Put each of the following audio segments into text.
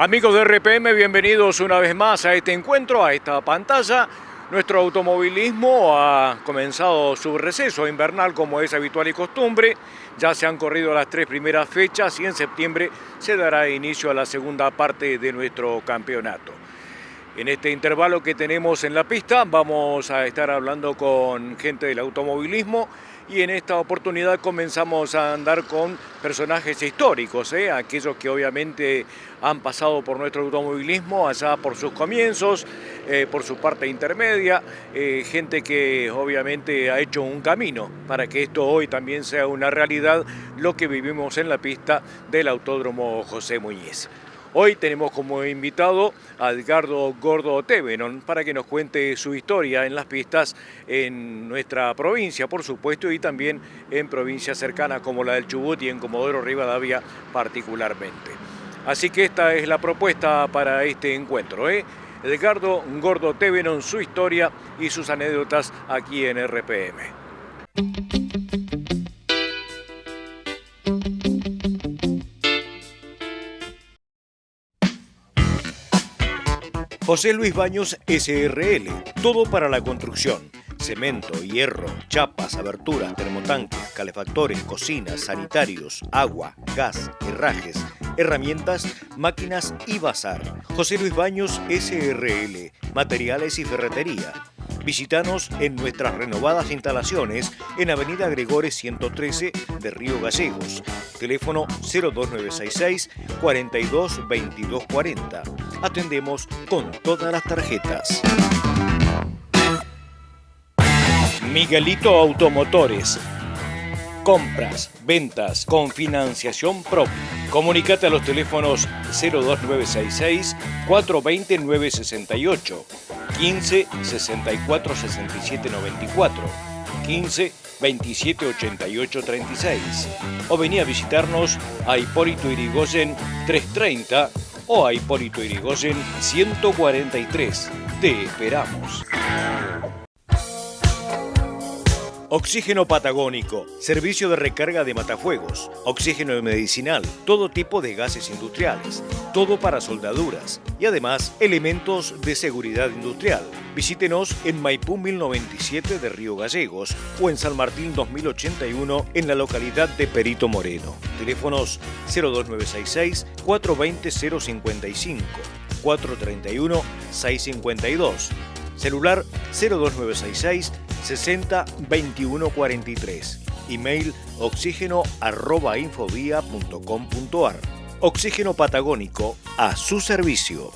Amigos de RPM, bienvenidos una vez más a este encuentro, a esta pantalla. Nuestro automovilismo ha comenzado su receso invernal como es habitual y costumbre. Ya se han corrido las 3 primeras fechas y en septiembre se dará inicio a la segunda parte de nuestro campeonato. En este intervalo que tenemos en la pista vamos a estar hablando con gente del automovilismo y en esta oportunidad comenzamos a andar con personajes históricos, aquellos que obviamente han pasado por nuestro automovilismo allá por sus comienzos, por su parte intermedia, gente que obviamente ha hecho un camino para que esto hoy también sea una realidad, lo que vivimos en la pista del Autódromo José Muñiz. Hoy tenemos como invitado a Edgardo Gordo Tevenon para que nos cuente su historia en las pistas en nuestra provincia, por supuesto, y también en provincias cercanas como la del Chubut y en Comodoro Rivadavia particularmente. Así que esta es la propuesta para este encuentro, Edgardo Gordo Tevenon, su historia y sus anécdotas aquí en RPM. José Luis Baños SRL, todo para la construcción. Cemento, hierro, chapas, aberturas, termotanques, calefactores, cocinas, sanitarios, agua, gas, herrajes, herramientas, máquinas y bazar. José Luis Baños SRL, materiales y ferretería. Visítanos en nuestras renovadas instalaciones en Avenida Gregores 113 de Río Gallegos. Teléfono 02966 42 22 40. Atendemos con todas las tarjetas. Miguelito Automotores. Compras, ventas con financiación propia. Comunícate a los teléfonos 02966 420 968, 15 64 67 94, 15 27 88 36. O vení a visitarnos a Hipólito Yrigoyen 330 o a Hipólito Yrigoyen 143. Te esperamos. Oxígeno Patagónico, servicio de recarga de matafuegos, oxígeno medicinal, todo tipo de gases industriales, todo para soldaduras y además elementos de seguridad industrial. Visítenos en Maipú 1097 de Río Gallegos o en San Martín 2081 en la localidad de Perito Moreno. Teléfonos 02966 420 055, 431 652. Celular 02966 60 21 43. Email oxígeno@infovia.com.ar. Oxígeno Patagónico, a su servicio.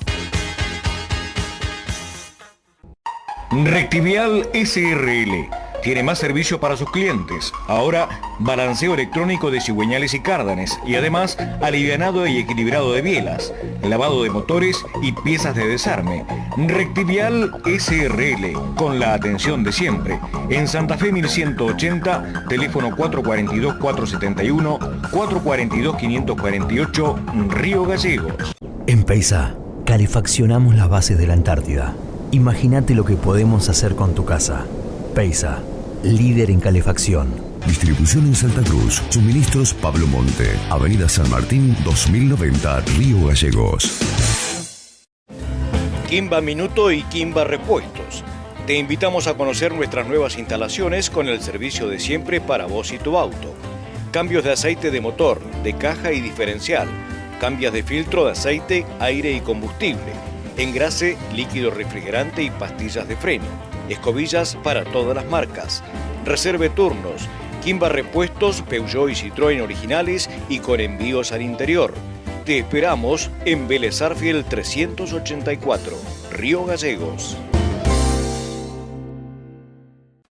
Rectivial SRL. Tiene más servicio para sus clientes. Ahora, balanceo electrónico de cigüeñales y cárdanes y además alivianado y equilibrado de bielas, lavado de motores y piezas de desarme. Rectivial SRL, con la atención de siempre. En Santa Fe 1180, teléfono 442-471, 442-548, Río Gallegos. En Peisa, calefaccionamos las bases de la Antártida. Imagínate lo que podemos hacer con tu casa. Peisa, líder en calefacción. Distribución en Santa Cruz. Suministros Pablo Monte. Avenida San Martín 2090, Río Gallegos. Quimba Minuto y Quimba Repuestos. Te invitamos a conocer nuestras nuevas instalaciones con el servicio de siempre para vos y tu auto. Cambios de aceite de motor, de caja y diferencial. Cambios de filtro de aceite, aire y combustible. Engrase, líquido refrigerante y pastillas de freno. Escobillas para todas las marcas. Reserve turnos. Quimba Repuestos, Peugeot y Citroën originales y con envíos al interior. Te esperamos en Vélez Arfiel 384, Río Gallegos.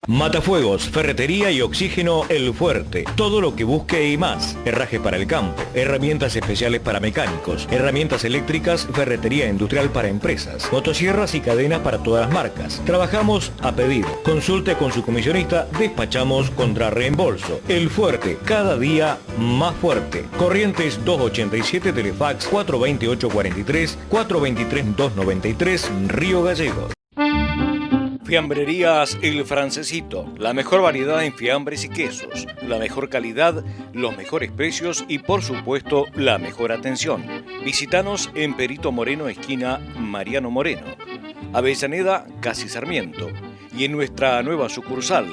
Matafuegos, ferretería y oxígeno El Fuerte. Todo lo que busque y más. Herrajes para el campo, herramientas especiales para mecánicos, herramientas eléctricas, ferretería industrial para empresas, motosierras y cadenas para todas las marcas. Trabajamos a pedido. Consulte con su comisionista, despachamos contra reembolso. El Fuerte, cada día más fuerte. Corrientes 287, Telefax 428-43, 423-293, Río Gallegos. Fiambrerías El Francesito, la mejor variedad en fiambres y quesos, la mejor calidad, los mejores precios y por supuesto la mejor atención. Visítanos en Perito Moreno, esquina Mariano Moreno, Avellaneda, casi Sarmiento, y en nuestra nueva sucursal,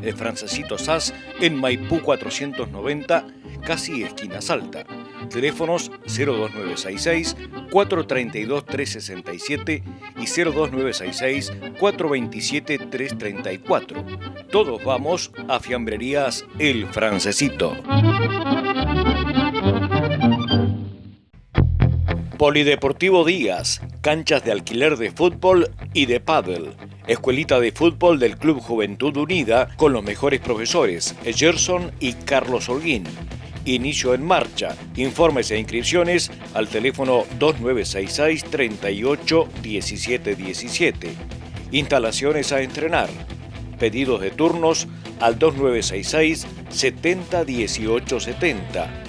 El Francesito SAS, en Maipú 490, casi esquina Salta. Teléfonos 02966 432 367 y 02966 427 334. Todos vamos a Fiambrerías El Francesito. Polideportivo Díaz, canchas de alquiler de fútbol y de pádel. Escuelita de fútbol del Club Juventud Unida con los mejores profesores, Gerson y Carlos Holguín. Inicio en marcha. Informes e inscripciones al teléfono 2966 38 17 17. Instalaciones a entrenar. Pedidos de turnos al 2966 70 18 70.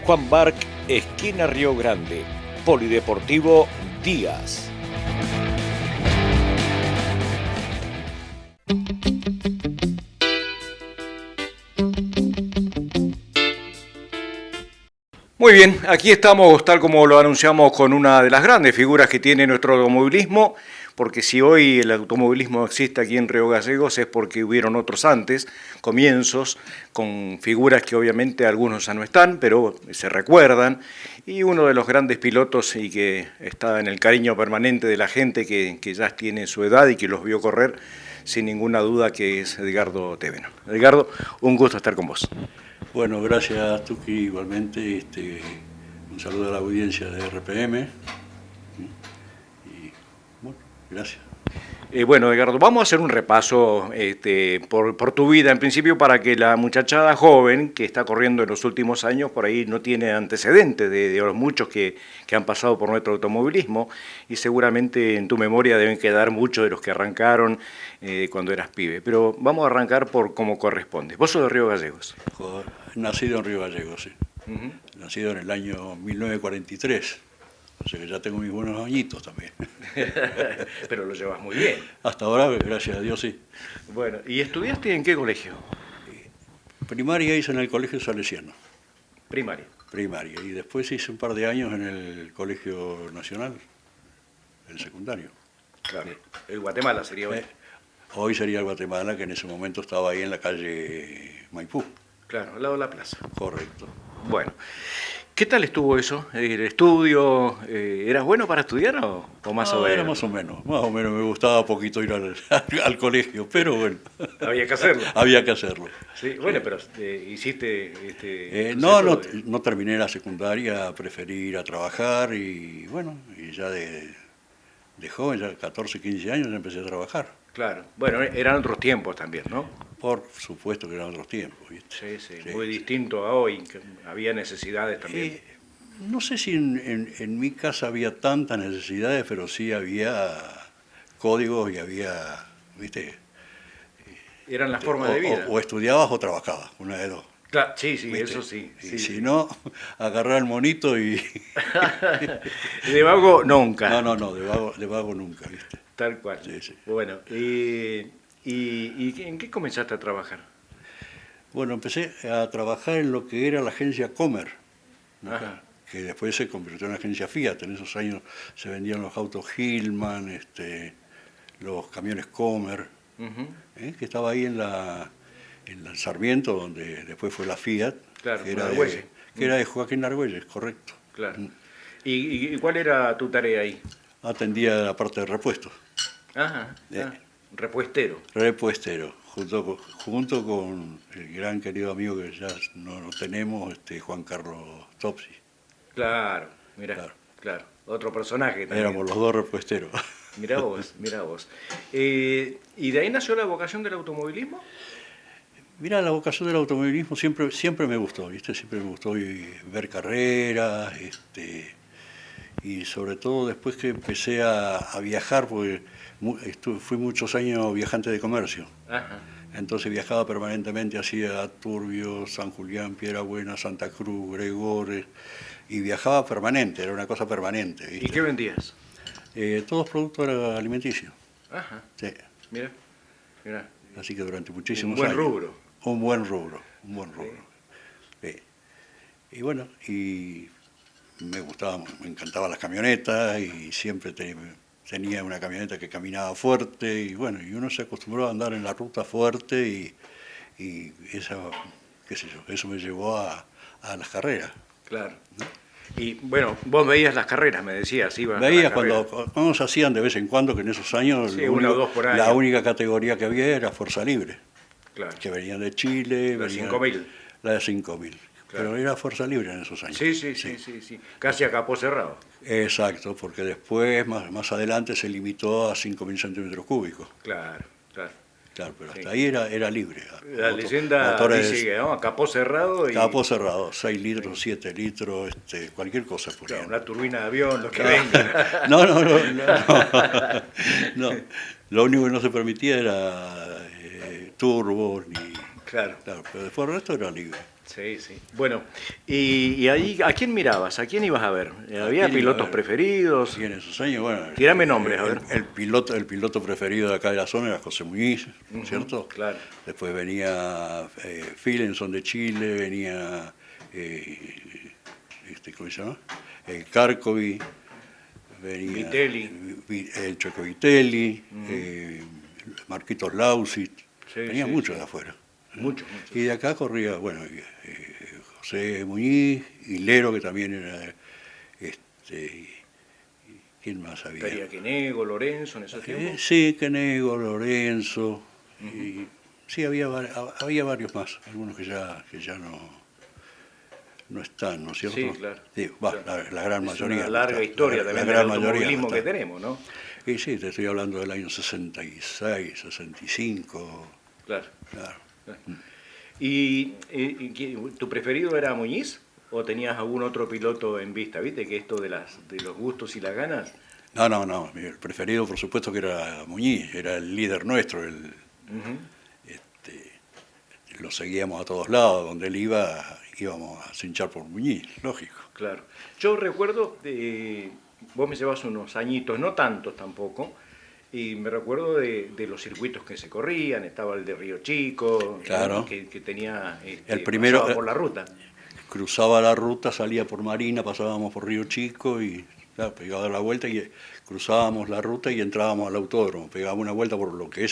Juan Barc, esquina Río Grande. Polideportivo Díaz. Muy bien, aquí estamos tal como lo anunciamos con una de las grandes figuras que tiene nuestro automovilismo, porque si hoy el automovilismo existe aquí en Río Gallegos es porque hubieron otros antes, comienzos, con figuras que obviamente algunos ya no están, pero se recuerdan, y uno de los grandes pilotos y que está en el cariño permanente de la gente que ya tiene su edad y que los vio correr, sin ninguna duda que es Edgardo Téveno. Edgardo, un gusto estar con vos. Bueno, gracias Tuki, igualmente, un saludo a la audiencia de RPM y bueno, gracias. Bueno, Edgardo, vamos a hacer un repaso por tu vida, en principio, para que la muchachada joven que está corriendo en los últimos años, por ahí no tiene antecedentes de los muchos que han pasado por nuestro automovilismo, y seguramente en tu memoria deben quedar muchos de los que arrancaron cuando eras pibe. Pero vamos a arrancar por como corresponde. Vos sos de Río Gallegos. Nacido en Río Gallegos, sí. Nacido en el año 1943. O sea que ya tengo mis buenos añitos también. Pero lo llevas muy bien. Hasta ahora, gracias a Dios, sí. Bueno, ¿y estudiaste en qué colegio? Primaria hice en el Colegio Salesiano. Primaria. Primaria. Y después hice un par de años en el Colegio Nacional, el secundario. Claro. El Guatemala sería hoy. Hoy sería el Guatemala, que en ese momento estaba ahí en la calle Maipú. Claro, al lado de la plaza. Correcto. Bueno. ¿Qué tal estuvo eso? ¿El estudio? ¿Eras bueno para estudiar o más o menos? Era más o menos. Más o menos me gustaba poquito ir al colegio, pero bueno. Había que hacerlo. Había que hacerlo. Sí, bueno, pero hiciste... No terminé la secundaria, preferí ir a trabajar y bueno, y ya de joven, ya 14, 15 años, ya empecé a trabajar. Claro. Bueno, eran otros tiempos también, ¿no? Por supuesto que eran otros tiempos, ¿viste? Sí, muy distinto a hoy, que había necesidades también. No sé si en mi casa había tantas necesidades, pero sí había códigos y había, ¿viste? Eran las formas de vida. O estudiabas o trabajabas, una de dos. Claro, sí, ¿viste? Eso sí. Y si no, agarrar el monito y... De vago nunca. No, de vago nunca, ¿viste? Tal cual. Sí. Bueno, ¿y en qué comenzaste a trabajar? Bueno, empecé a trabajar en lo que era la agencia Comer, que después se convirtió en la agencia Fiat. En esos años se vendían los autos Hillman, los camiones Comer, que estaba ahí en el Sarmiento, donde después fue la Fiat, claro, que era de Joaquín Argüelles, correcto. Claro. ¿Y cuál era tu tarea ahí? Atendía la parte de repuestos. Repuestero. Repuestero, junto con el gran querido amigo que ya no tenemos, Juan Carlos Topsi. Claro, mirá, claro. Otro personaje también. Éramos los dos repuesteros. Mirá vos. ¿Y de ahí nació la vocación del automovilismo? Mira, la vocación del automovilismo siempre me gustó, ¿viste? Siempre me gustó ver carreras, y sobre todo después que empecé a viajar, porque fui muchos años viajante de comercio. Entonces viajaba permanentemente, hacía Turbio, San Julián, Piedrabuena, Santa Cruz, Gregores, y viajaba permanente, era una cosa permanente, ¿viste? ¿Y qué vendías? Todos productos alimenticios. Sí. Mira. Mirá. Así que durante muchísimos Un buen años. rubro. Un buen rubro, un buen rubro. Sí. Y bueno, y me gustaba, me encantaban las camionetas y siempre tenía una camioneta que caminaba fuerte y bueno, y uno se acostumbró a andar en la ruta fuerte y eso, qué sé yo, eso me llevó a las carreras. Claro. Y bueno, vos veías las carreras, me decías, ibas a Veías las carreras. cuando se hacían de vez en cuando, que en esos años Sí, una o dos por año. la única categoría que había era Fuerza Libre, Claro. que venían de Chile, La venían, 5000. la de 5000. Claro. Pero era Fuerza Libre en esos años. Sí. Casi a capó cerrado. Exacto, porque después, más adelante, se limitó a 5000 centímetros cúbicos. Claro. Claro, pero hasta Sí. ahí era libre. La leyenda dice que ¿no? A capó cerrado y Capó cerrado, 6 litros, 7 litros, cualquier cosa claro, ponían. una turbina de avión, lo que venga. No. No. Lo único que no se permitía era turbos, Claro. pero después el resto era libre. Sí. Bueno, y ahí, ¿a quién mirabas? ¿A quién ibas a ver? ¿Había quién iba a pilotos ver? preferidos? Y en esos años, bueno. Tirame nombres, a ver. El piloto preferido de acá de la zona era José Muñiz, ¿cierto? Claro. Después venía Filenson de Chile, venía, ¿cómo se llama? Carcovi, venía Vitelli. El Choco Vitelli, Marquitos Lausich, venían muchos de afuera. Mucho. Y de acá corría, bueno, José Muñiz, Hilero, que también era, ¿quién más había? Estaría Quenego, Lorenzo en esos tiempos. Sí, Quenego, Lorenzo, y sí, había varios más, algunos que ya no están, ¿no es cierto? Sí, claro. Sí, la gran Es mayoría. una larga historia también del automovilismo que tenemos, ¿no? Y sí, te estoy hablando del año 66, 65, Claro. claro. ¿Y tu preferido era Muñiz o tenías algún otro piloto en vista? ¿Viste que esto de los gustos y las ganas? No, el preferido por supuesto que era Muñiz, era el líder nuestro, lo seguíamos a todos lados, donde él iba, íbamos a cinchar por Muñiz, lógico. Claro. Yo recuerdo, vos me llevas unos añitos, no tantos tampoco, y me recuerdo de los circuitos que se corrían, estaba el de Río Chico, claro, que tenía, el primero pasaba por la ruta. Cruzaba la ruta, salía por Marina, pasábamos por Río Chico y claro, pegaba la vuelta y cruzábamos la ruta y entrábamos al autódromo, pegábamos una vuelta por lo que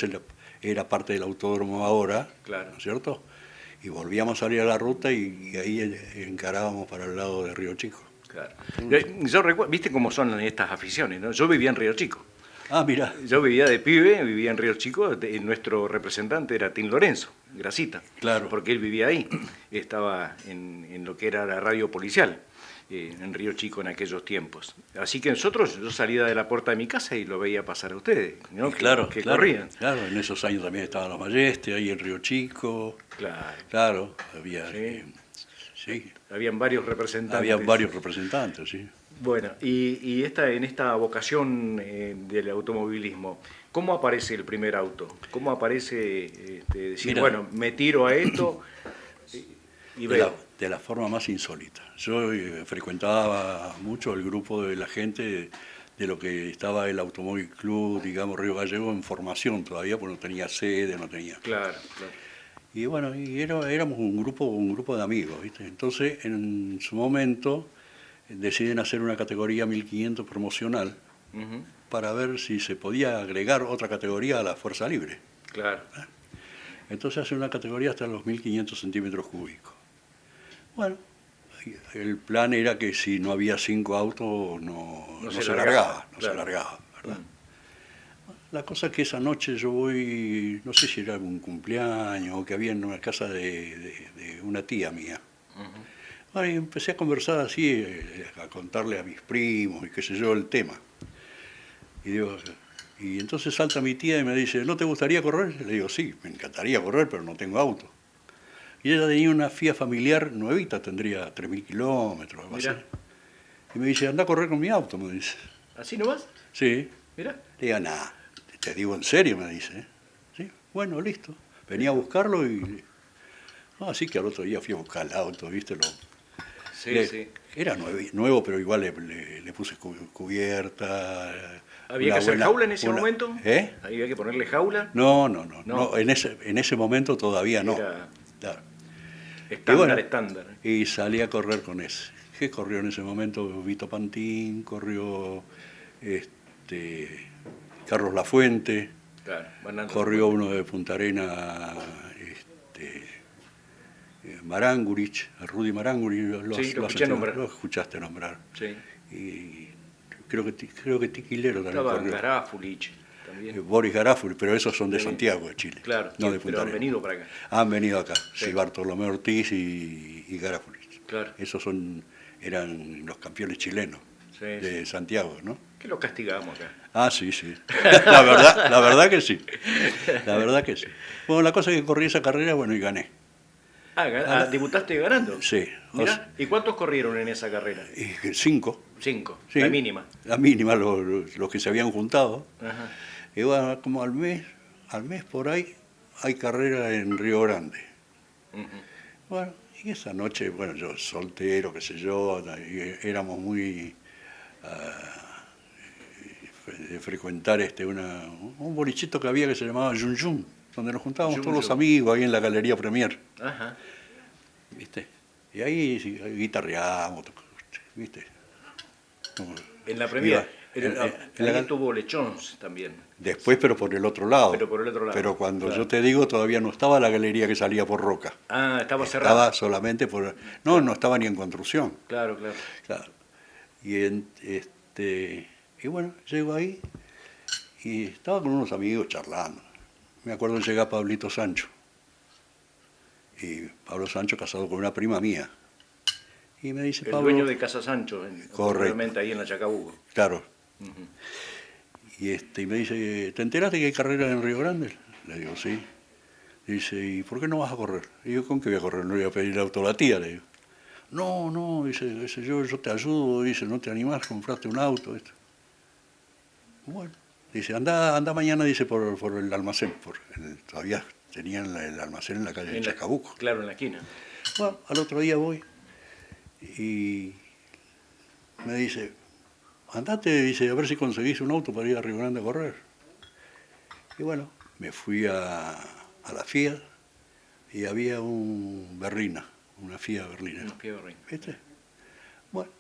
era parte del autódromo ahora, Claro. ¿no es cierto? Y volvíamos a salir a la ruta y ahí encarábamos para el lado de Río Chico. Claro. Yo recuerdo, viste cómo son estas aficiones, ¿no? Yo vivía en Río Chico. Ah, mira. Yo vivía de pibe, vivía en Río Chico, nuestro representante era Tim Lorenzo, Grasita, Claro. porque él vivía ahí, estaba en lo que era la radio policial, en Río Chico en aquellos tiempos. Así que yo salía de la puerta de mi casa y lo veía pasar a ustedes, ¿no? Claro, que claro, corrían. claro, en esos años también estaban los Ballestes, ahí en Río Chico. Claro, había, sí, Habían varios representantes. había varios representantes, sí. Bueno, y en esta vocación del automovilismo, ¿cómo aparece el primer auto? ¿Cómo aparece decir, Mira, bueno, me tiro a esto y veo? De la forma más insólita. Yo frecuentaba mucho el grupo de la gente de lo que estaba el Automóvil Club, digamos, Río Gallego, en formación todavía, porque no tenía sede, no tenía... Claro. Y bueno, éramos un grupo de amigos, ¿viste? Entonces, en su momento, deciden hacer una categoría 1500 promocional para ver si se podía agregar otra categoría a la Fuerza Libre. Claro. Entonces hace una categoría hasta los 1500 centímetros cúbicos. Bueno, el plan era que si no había 5 autos no se largaba, se largaba, ¿verdad? La cosa es que esa noche yo voy, no sé si era un cumpleaños o que había en una casa de una tía mía. Bueno, y empecé a conversar así, a contarle a mis primos y qué sé yo el tema. Y entonces salta mi tía y me dice, ¿no te gustaría correr? Le digo, sí, me encantaría correr, pero no tengo auto. Y ella tenía una Fiat familiar nuevita, tendría 3000 kilómetros, algo así. Y me dice, anda a correr con mi auto, me dice. ¿Así nomás? Sí. Mira. Le digo, nada, te digo en serio, me dice. Sí, bueno, listo. Venía a buscarlo y... así que al otro día fui a buscar el auto, ¿viste? Sí, sí. Era nuevo, pero igual le puse cubierta. ¿Había que hacer jaula en ese momento? ¿Eh? ¿Había que ponerle jaula? No, en ese momento todavía no. Era Claro. estándar, Y estándar. Y salí a correr con ese. ¿Qué corrió en ese momento? Vito Pantín, corrió Carlos Lafuente, Claro, corrió uno de Punta Arena, Marangurich, Rudy Marangurich, Sí, lo escuché nombrar. lo escuchaste nombrar. Sí. Y creo que Tiquilero también Estaba corrió. Garafulich también. Boris Garafuli, pero esos son de Sí. Santiago, de Chile. Claro, no sí, de Punta pero han Arenas. venido para acá. Han venido acá, Sí. sí, Bartolomé Ortiz y Garafuli. Claro. Esos eran los campeones chilenos Sí, de Santiago, ¿no? Que lo castigamos acá. Ah, sí, sí. La verdad que sí. La verdad que sí. Bueno, la cosa es que corrí esa carrera, bueno, y gané. ¿Debutaste ganando? Sí. Mirá, ¿y cuántos corrieron en esa carrera? 5. 5, Sí. la mínima. La mínima, los que se habían juntado. Ajá. Y bueno, como al mes por ahí, hay carrera en Río Grande. Ujú. Bueno, y esa noche, bueno, yo soltero, qué sé yo, y éramos muy de frecuentar un bolichito que había que se llamaba Yun Yun, donde nos juntábamos Yun todos los Yun. amigos ahí en la Galería Premier, Ajá. ¿viste? Y ahí sí, guitarreábamos, ¿viste? Como En la Premier. en Ahí la- estuvo Lechons también. Después, pero por el otro lado. Pero por el otro lado. Pero cuando Claro. yo te digo, todavía no estaba la galería que salía por Roca. Ah, estaba cerrada. Estaba solamente por... No estaba ni en construcción. Claro, claro. Claro. Y bueno, llego ahí y estaba con unos amigos charlando. Me acuerdo de llegar Pablito Sancho. Y Pablo Sancho casado con una prima mía. Y me dice, El Pablo... dueño de Casa Sancho, Correcto. realmente ahí en la Chacabuco. Claro. Ujú. Y me dice, ¿te enteraste que hay carrera en Río Grande? Le digo, sí. Dice, ¿y por qué no vas a correr? Y yo, ¿con qué voy a correr? No voy a pedir el auto a la tía, le digo. No, dice yo te ayudo, dice, no te animás, compraste un auto. Esto. Bueno, dice, anda mañana, dice, por el almacén. Todavía tenían el almacén en la calle de Chacabuco. Claro, en la esquina. Bueno, al otro día voy y me dice, andate, dice, a ver si conseguís un auto para ir a Río Grande a correr. Y bueno, me fui a la Fiat y había un Berlina, una Fiat Berlina. Unos pies de reina. ¿Viste? Bueno,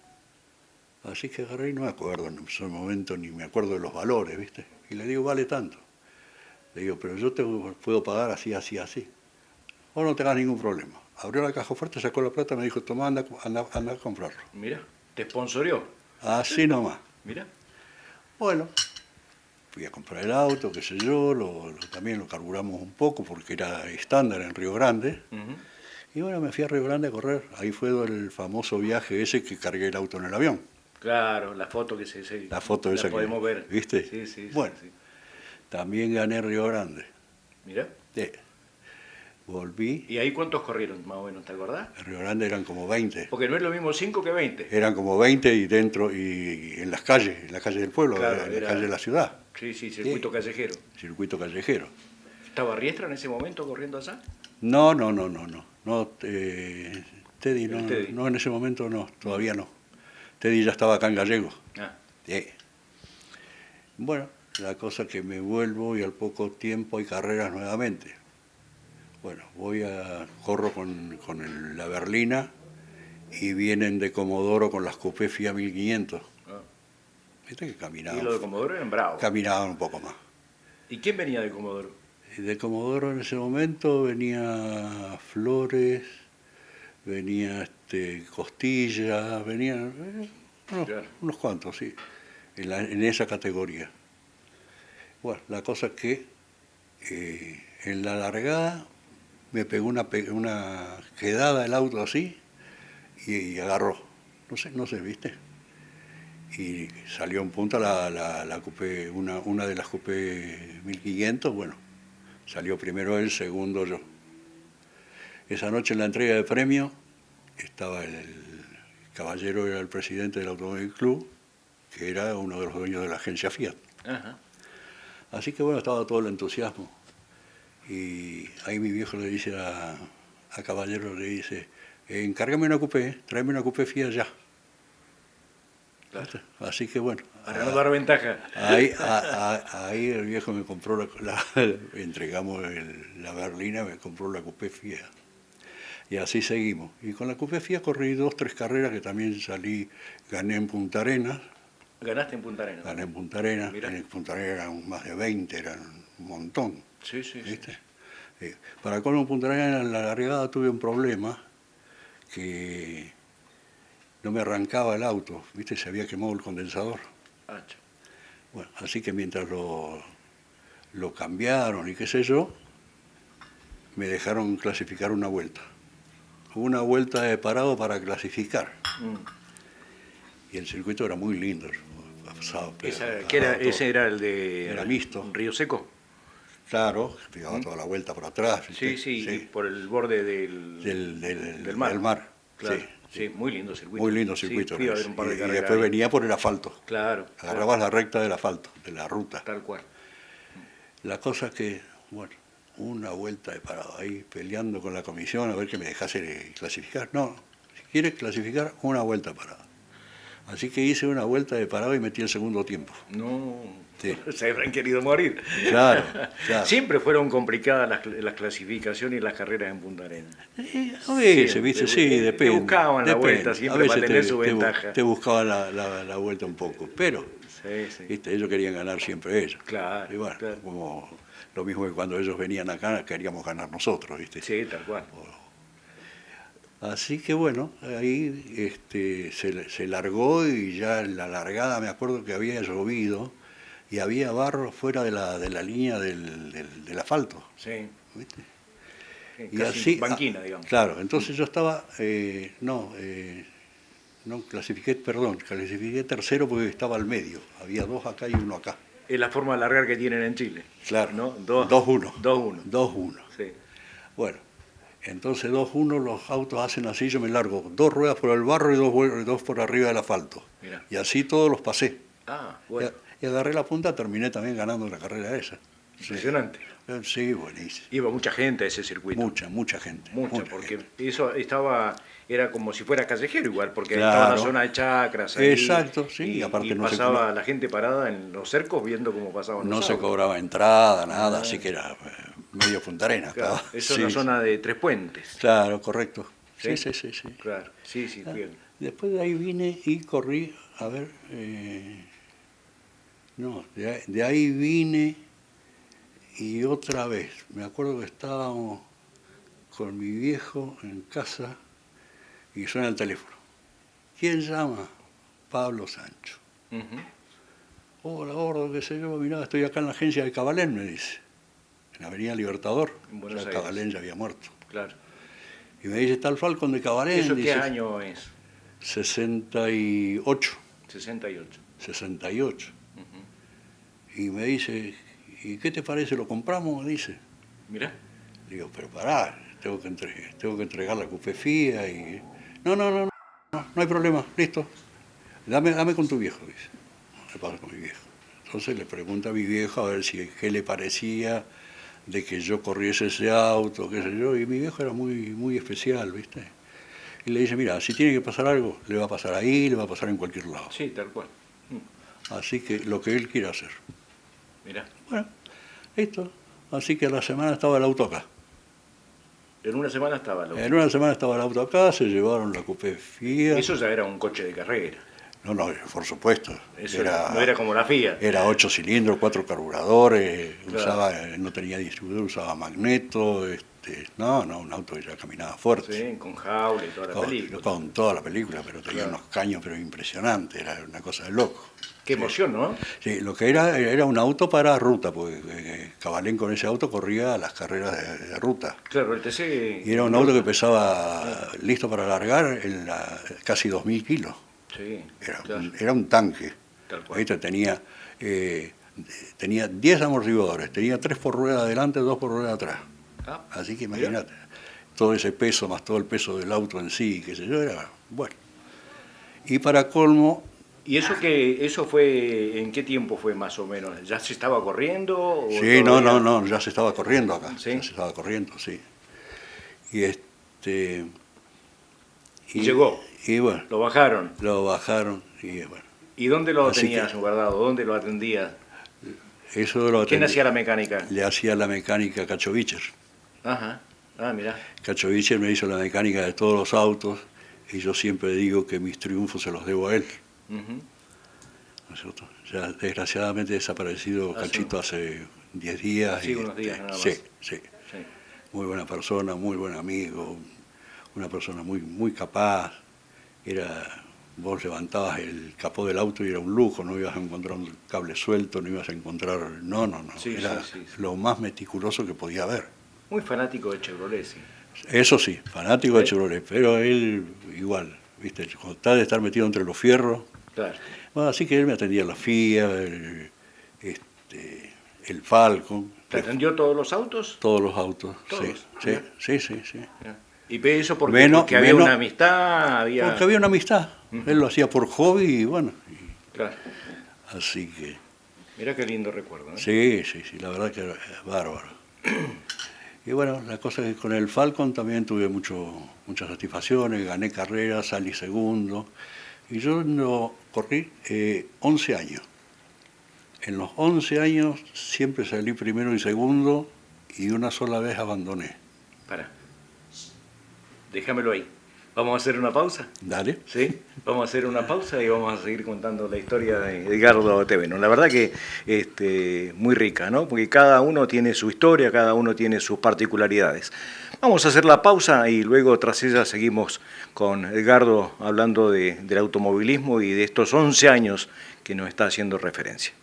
así que agarré y no me acuerdo en ese momento, ni me acuerdo de los valores, ¿viste? Y le digo, vale tanto. Le digo, pero yo te puedo pagar así. O no tengas ningún problema. Abrió la caja fuerte, sacó la plata, me dijo, toma, anda a comprarlo. Mira, te sponsorió. Así nomás. Mira. Bueno, fui a comprar el auto, qué sé yo, también lo carburamos un poco porque era estándar en Río Grande. Ujú. Y bueno, me fui a Río Grande a correr. Ahí fue el famoso viaje ese que cargué el auto en el avión. Claro, la foto que La foto esa que podemos ver. ¿viste? Sí, sí. Bueno. Sí. También gané Río Grande. Mira. Volví. ¿Y ahí cuántos corrieron, más o menos, te acordás? En Río Grande eran como 20. Porque no es lo mismo 5 que 20. Eran como 20 y dentro, y en las calles del pueblo, Claro, en era- las calles de la ciudad. Sí, circuito callejero. Circuito callejero. ¿Estaba Riestra en ese momento corriendo allá? No, Teddy, El Teddy. no, en ese momento no, todavía no. Teddy ya estaba acá en Gallego. Ah, Bueno, la cosa que me vuelvo y al poco tiempo hay carreras nuevamente. Bueno, corro con la Berlina y vienen de Comodoro con las Coupé Fiat 1500. ah. Viste que Y caminaban, lo de Comodoro eran bravos. caminaban un poco más. ¿Y quién venía de Comodoro? Y de Comodoro en ese momento venía Flores, venía Costilla, venían Claro. unos cuantos, sí, en esa categoría. Bueno, la cosa es que en la largada me pegó una quedada el auto así y agarró, no sé, ¿viste? Y salió en punta la Coupé, una de las Coupé 1500, bueno, salió primero él, segundo yo. Esa noche en la entrega de premio estaba el caballero, era el presidente del Automóvil Club, que era uno de los dueños de la agencia Fiat. Ajá. Así que bueno, estaba todo el entusiasmo. Y ahí mi viejo le dice a Caballero, le dice, encárgame una coupé, tráeme una coupé Fiat ya. Claro. Así que bueno. Para no dar ventaja. Ahí el viejo me compró entregamos la berlina, me compró la coupé Fiat. Y así seguimos. Y con la coupé Fiat corrí 2, 3 carreras que también gané en Punta Arenas. ¿Ganaste en Punta Arenas? Gané en Punta Arenas. Mirá. En Punta Arenas eran más de 20, eran un montón. Sí, sí, ¿Viste? Sí. Para colmo en Punta Arenas en la largada tuve un problema que no me arrancaba el auto, ¿viste? Se había quemado el condensador. Bueno, así que mientras lo cambiaron y qué sé yo, me dejaron clasificar una vuelta. Una vuelta de parado para clasificar. Y el circuito era muy lindo. ¿Ese era el de Era mixto. Río Seco? Claro, pegaba toda la vuelta por atrás. Sí, sí, por el borde del mar. Del mar. Claro, Sí, sí, muy lindo circuito. muy lindo circuito. Sí, fui a ver un par de y carreras después ahí. venía por el asfalto. Claro. Agarrabas la recta del asfalto, de la ruta. Tal cual. La cosa que, bueno, una vuelta de parado ahí, peleando con la comisión a ver que me dejase clasificar. No, si quieres clasificar, una vuelta de parado. Así que hice una vuelta de parado y metí el segundo tiempo. No, Sí. se habrán querido morir. Claro, claro. Siempre fueron complicadas las clasificaciones y las carreras en Punta Arenas. A veces, Siempre, viste, sí, te depende. buscaban la depende. vuelta A siempre veces para tener su ventaja. Te buscaban la vuelta un poco, pero Sí, sí. ¿viste? Ellos querían ganar siempre ellos. Claro, Y bueno, claro. como lo mismo que cuando ellos venían acá, queríamos ganar nosotros, ¿viste? Sí, tal cual. Así que bueno, ahí se largó y ya en la largada me acuerdo que había llovido y había barro fuera de la línea del asfalto. Sí. ¿Viste? Sí, Y casi así, banquina, digamos. Claro, entonces yo estaba, clasifiqué tercero porque estaba al medio. Había 2 acá y 1 acá. Es la forma de largar que tienen en Chile. Claro, ¿no? 2-1. 2-1. 2-1. Sí. Bueno, entonces 2-1 los autos hacen así, yo me largo 2 ruedas por el barro y 2 por arriba del asfalto. Mirá. Y así todos los pasé. Ah, bueno. Y agarré la punta, terminé también ganando la carrera esa. Impresionante. Sí, buenísimo. Iba mucha gente a ese circuito. Mucha gente. Mucha, mucha porque gente. eso era como si fuera callejero igual, porque Claro. estaba la zona de chacras ahí. Exacto, sí, Y aparte no se pasaba la gente parada en los cercos viendo cómo pasaban No los se autos. cobraba entrada, nada, así que era medio Punta Arenas. Claro, estaba. eso Sí, es la zona de Tres Puentes. Claro, correcto. ¿Sí? Sí. Claro, sí, fui. Después de ahí vine y corrí, a ver, de ahí vine y otra vez, me acuerdo que estábamos con mi viejo en casa y suena el teléfono. ¿Quién llama? Pablo Sancho. Hola, gordo, qué sé yo, mirá, estoy acá en la agencia de Cabalén, me dice, en la Avenida Libertador. En Buenos Ya Aires. Cabalén ya había muerto. Claro. Y me dice, está el Falcon de Cabalén. ¿Eso dice, qué año es? 68. 68. 68. Y me dice, ¿y qué te parece? ¿Lo compramos? Me dice. Mirá. Digo, pero pará, tengo que entregar la coupé Fiat y... No hay problema, listo. Dame con tu viejo, dice. Me paso con mi viejo. Entonces le pregunto a mi viejo a ver qué le parecía de que yo corriese ese auto, qué sé yo, y mi viejo era muy especial, ¿viste? Y le dice, mira, si tiene que pasar algo, le va a pasar ahí, le va a pasar en cualquier lado. Sí, tal cual. Así que lo que él quiera hacer. Mirá. Bueno, listo. Así que a la semana estaba el auto acá. En una semana estaba En una semana estaba el auto acá, se llevaron la coupé Fiat. Eso ya era un coche de carrera. No, por supuesto. Eso no era como la Fiat. Era 8 cilindros, 4 carburadores, Claro. no tenía distribuidor, usaba magneto. Un auto que ya caminaba fuerte. Sí, con jaula y toda la película. Con toda la película, pero tenía Claro. unos caños pero impresionantes, era una cosa de loco. Qué emoción, ¿no? Sí, lo que era un auto para ruta, porque Cabalén con ese auto corría las carreras de ruta. Claro, el TC... Y era un auto que pesaba, listo para largar, casi 2.000 kilos. Sí, Era, claro. era un tanque. Tal cual. ¿Viste? Tenía 10 amortiguadores, tenía 3 por rueda adelante, 2 por rueda atrás. Ah, Así que mirá. imagínate, todo ese peso más todo el peso del auto en sí, qué sé yo, era bueno. Y para colmo, ¿Y eso fue, en qué tiempo fue más o menos? ¿Ya se estaba corriendo? O sí, todavía? no, ya se estaba corriendo acá, ¿Sí? ya se estaba corriendo, sí. Y Y llegó. Y bueno, Lo bajaron. lo bajaron y bueno. ¿Y dónde lo Así tenías que- guardado? ¿Dónde lo atendías? Eso lo ¿Quién atendí- hacía la mecánica? Le hacía la mecánica Cacho Bicher. Ajá. Ah, mirá. Cacho Bicher me hizo la mecánica de todos los autos y yo siempre digo que mis triunfos se los debo a él. Ujú. ¿No es cierto? Ya desgraciadamente desaparecido Cachito hace 10 días. Sí, unos días nada más. Sí, sí. Sí. Muy buena persona, muy buen amigo, una persona muy, muy capaz. Vos levantabas el capó del auto y era un lujo, no ibas a encontrar un cable suelto, no ibas a encontrar... No. Sí, era sí. lo más meticuloso que podía haber. Muy fanático de Chevrolet, sí. Eso sí, fanático de Chevrolet, pero él igual, ¿viste? Con tal de estar metido entre los fierros. Claro. Bueno, así que él me atendía la FIA, el Falcon, ¿Te atendió todos los autos? todos los autos. ¿Todos? Sí. ¿Y eso porque, Menos- porque había menos- una amistad? Había... Porque había una amistad. Él lo hacía por hobby y bueno, Claro. así que... Mirá qué lindo recuerdo, ¿eh? Sí, la verdad que era bárbaro. Y bueno, la cosa es que con el Falcon también tuve muchas satisfacciones, gané carreras, salí segundo. Y yo no corrí 11 años. En los 11 años siempre salí primero y segundo y una sola vez abandoné. Pará. Déjamelo ahí. ¿Vamos a hacer una pausa? Dale. ¿Sí? Vamos a hacer una pausa y vamos a seguir contando la historia de Edgardo Teveno. La verdad que muy rica, ¿no? Porque cada uno tiene su historia, cada uno tiene sus particularidades. Vamos a hacer la pausa y luego tras ella seguimos con Edgardo hablando del automovilismo y de estos 11 años que nos está haciendo referencia.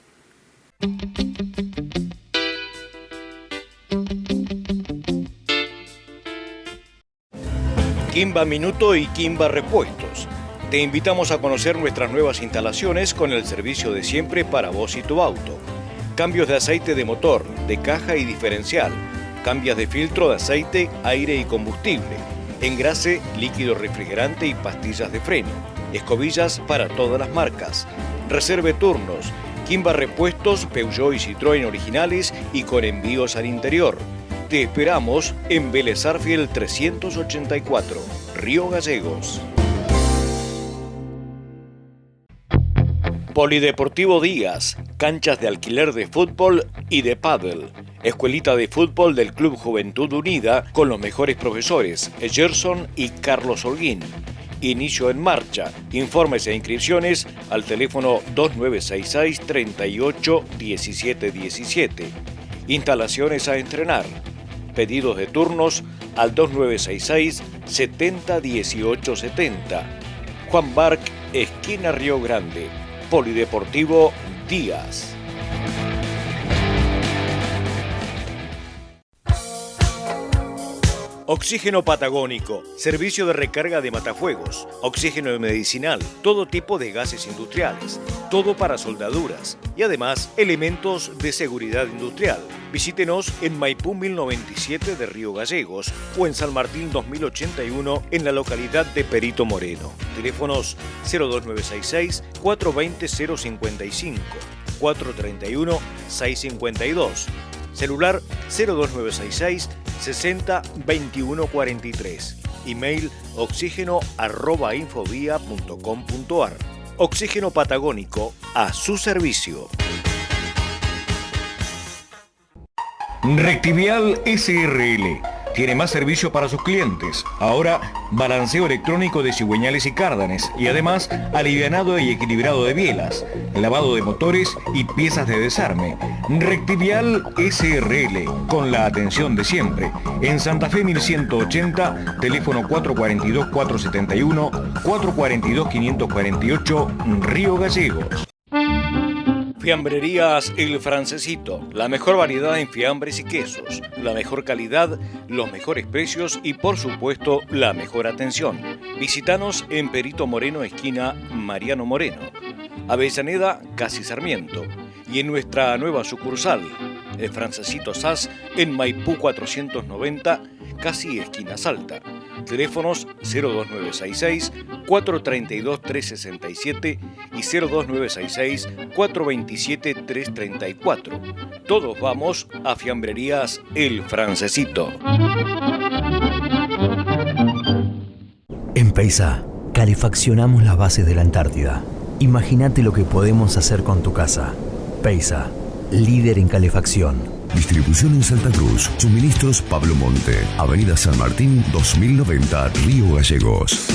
Kimba Minuto y Kimba Repuestos. Te invitamos a conocer nuestras nuevas instalaciones con el servicio de siempre para vos y tu auto. Cambios de aceite de motor, de caja y diferencial. Cambios de filtro de aceite, aire y combustible. Engrase, líquido refrigerante y pastillas de freno. Escobillas para todas las marcas. Reserve turnos. Kimba Repuestos, Peugeot y Citroën originales y con envíos al interior. Te esperamos en Vélez Arfiel 384, Río Gallegos. Polideportivo Díaz, canchas de alquiler de fútbol y de pádel. Escuelita de fútbol del Club Juventud Unida con los mejores profesores, Gerson y Carlos Holguín. Inicio en marcha. Informes e inscripciones al teléfono 2966 38 17 17. Instalaciones a entrenar. Pedidos de turnos al 2966 70 18 70. Juan Barc, esquina Río Grande. Polideportivo Díaz. Oxígeno Patagónico, servicio de recarga de matafuegos, oxígeno medicinal, todo tipo de gases industriales, todo para soldaduras y además elementos de seguridad industrial. Visítenos en Maipú 1097 de Río Gallegos o en San Martín 2081 en la localidad de Perito Moreno. Teléfonos 02966 420 055, 431 652. Celular 02966 60 21 43. Email oxígeno@infovía.com.ar. Oxígeno Patagónico a su servicio. Rectivial SRL. Tiene más servicio para sus clientes. Ahora, balanceo electrónico de cigüeñales y cárdanes y además alivianado y equilibrado de bielas, lavado de motores y piezas de desarme. Rectivial SRL, con la atención de siempre. En Santa Fe 1180, teléfono 442-471, 442-548, Río Gallegos. Fiambrerías El Francesito, la mejor variedad en fiambres y quesos, la mejor calidad, los mejores precios y por supuesto la mejor atención. Visítanos en Perito Moreno, esquina Mariano Moreno, Avellaneda, casi Sarmiento, y en nuestra nueva sucursal, El Francesito SAS, en Maipú 490, casi esquina Salta. Teléfonos 02966 432 367 y 02966 427 334. Todos vamos a Fiambrerías El Francesito. En Peisa, calefaccionamos las bases de la Antártida. Imagínate lo que podemos hacer con tu casa. Peisa, líder en calefacción. Distribución en Santa Cruz. Suministros Pablo Monte. Avenida San Martín 2090, Río Gallegos.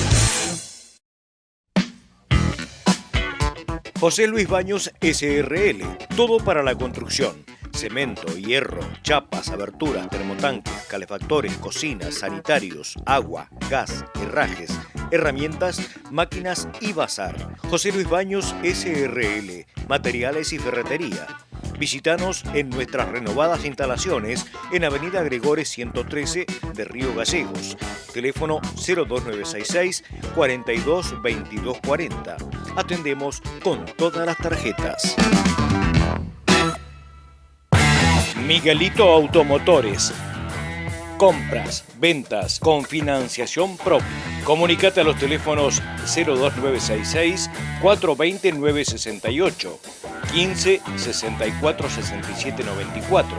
José Luis Baños SRL. Todo para la construcción. Cemento, hierro, chapas, aberturas, termotanques, calefactores, cocinas, sanitarios, agua, gas, herrajes, herramientas, máquinas y bazar. José Luis Baños SRL. Materiales y ferretería. Visítanos en nuestras renovadas instalaciones en Avenida Gregores 113 de Río Gallegos. Teléfono 02966 42 22 40. Atendemos con todas las tarjetas. Miguelito Automotores. Compras, ventas con financiación propia. Comunícate a los teléfonos 02966 420 968, 15 64 67 94,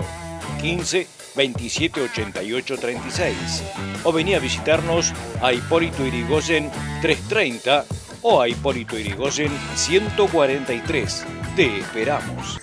15 27 88 36. O vení a visitarnos a Hipólito Yrigoyen 330 o a Hipólito Yrigoyen 143. Te esperamos.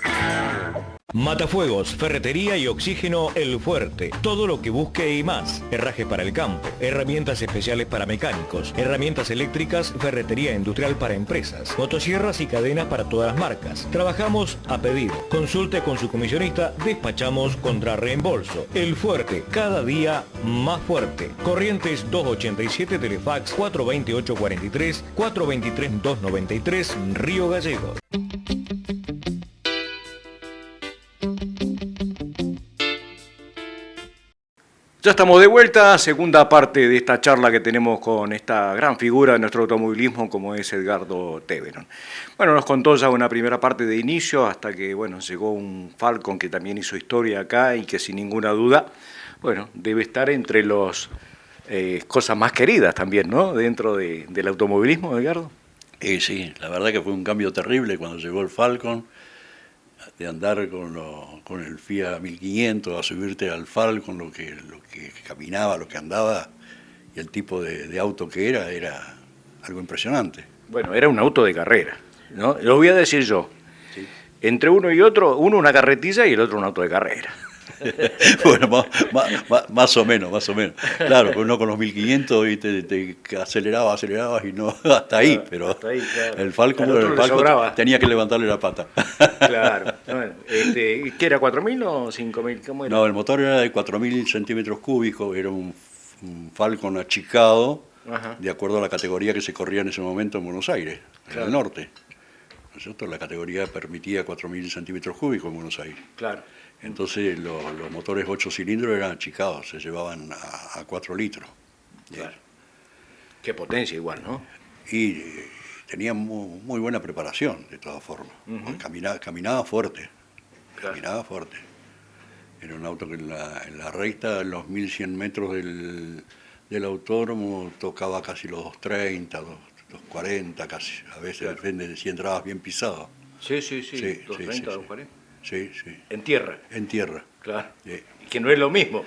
Matafuegos, ferretería y oxígeno El Fuerte. Todo lo que busque y más. Herrajes para el campo, herramientas especiales para mecánicos, herramientas eléctricas, ferretería industrial para empresas, motosierras y cadenas para todas las marcas. Trabajamos a pedido. Consulte con su comisionista, despachamos contra reembolso. El Fuerte, cada día más fuerte. Corrientes 287, Telefax 42843, 423 293, Río Gallegos. Ya estamos de vuelta, segunda parte de esta charla que tenemos con esta gran figura de nuestro automovilismo como es Edgardo Tevenon. Bueno, nos contó ya una primera parte de inicio hasta que, bueno, llegó un Falcon que también hizo historia acá y que sin ninguna duda, bueno, debe estar entre las cosas más queridas también, ¿no? Dentro del automovilismo, Edgardo. Sí, la verdad que fue un cambio terrible cuando llegó el Falcon, de andar con el Fiat 1500 a subirte al Falcon, lo que caminaba, lo que andaba y el tipo de auto que era algo impresionante. Bueno, era un auto de carrera, ¿no? Lo voy a decir yo. Sí. Entre uno y otro, uno una carretilla y el otro un auto de carrera. Bueno, más o menos. Claro, uno con los 1500 y te acelerabas y no hasta ahí, pero hasta ahí, claro. el Falcon tenía que levantarle la pata. Claro. Bueno, ¿qué era, 4.000 o 5.000? ¿Cómo era? No, el motor era de 4.000 centímetros cúbicos, era un Falcon achicado, ajá, de acuerdo a la categoría que se corría en ese momento en Buenos Aires, claro, en el norte. ¿No es cierto? La categoría permitía 4.000 centímetros cúbicos en Buenos Aires. Claro. Entonces los motores 8 cilindros eran achicados, se llevaban a 4 litros. Claro. Qué potencia igual, ¿no? Y tenían muy buena preparación, de todas formas. Uh-huh. Caminaba fuerte, claro, caminaba fuerte. Era un auto que en la recta, en los 1.100 metros del autódromo, tocaba casi los 230, 240 casi. A veces, claro, depende de si entrabas bien pisado. Sí, 230, 240. Sí. ¿En tierra? En tierra. Claro. Que no es lo mismo.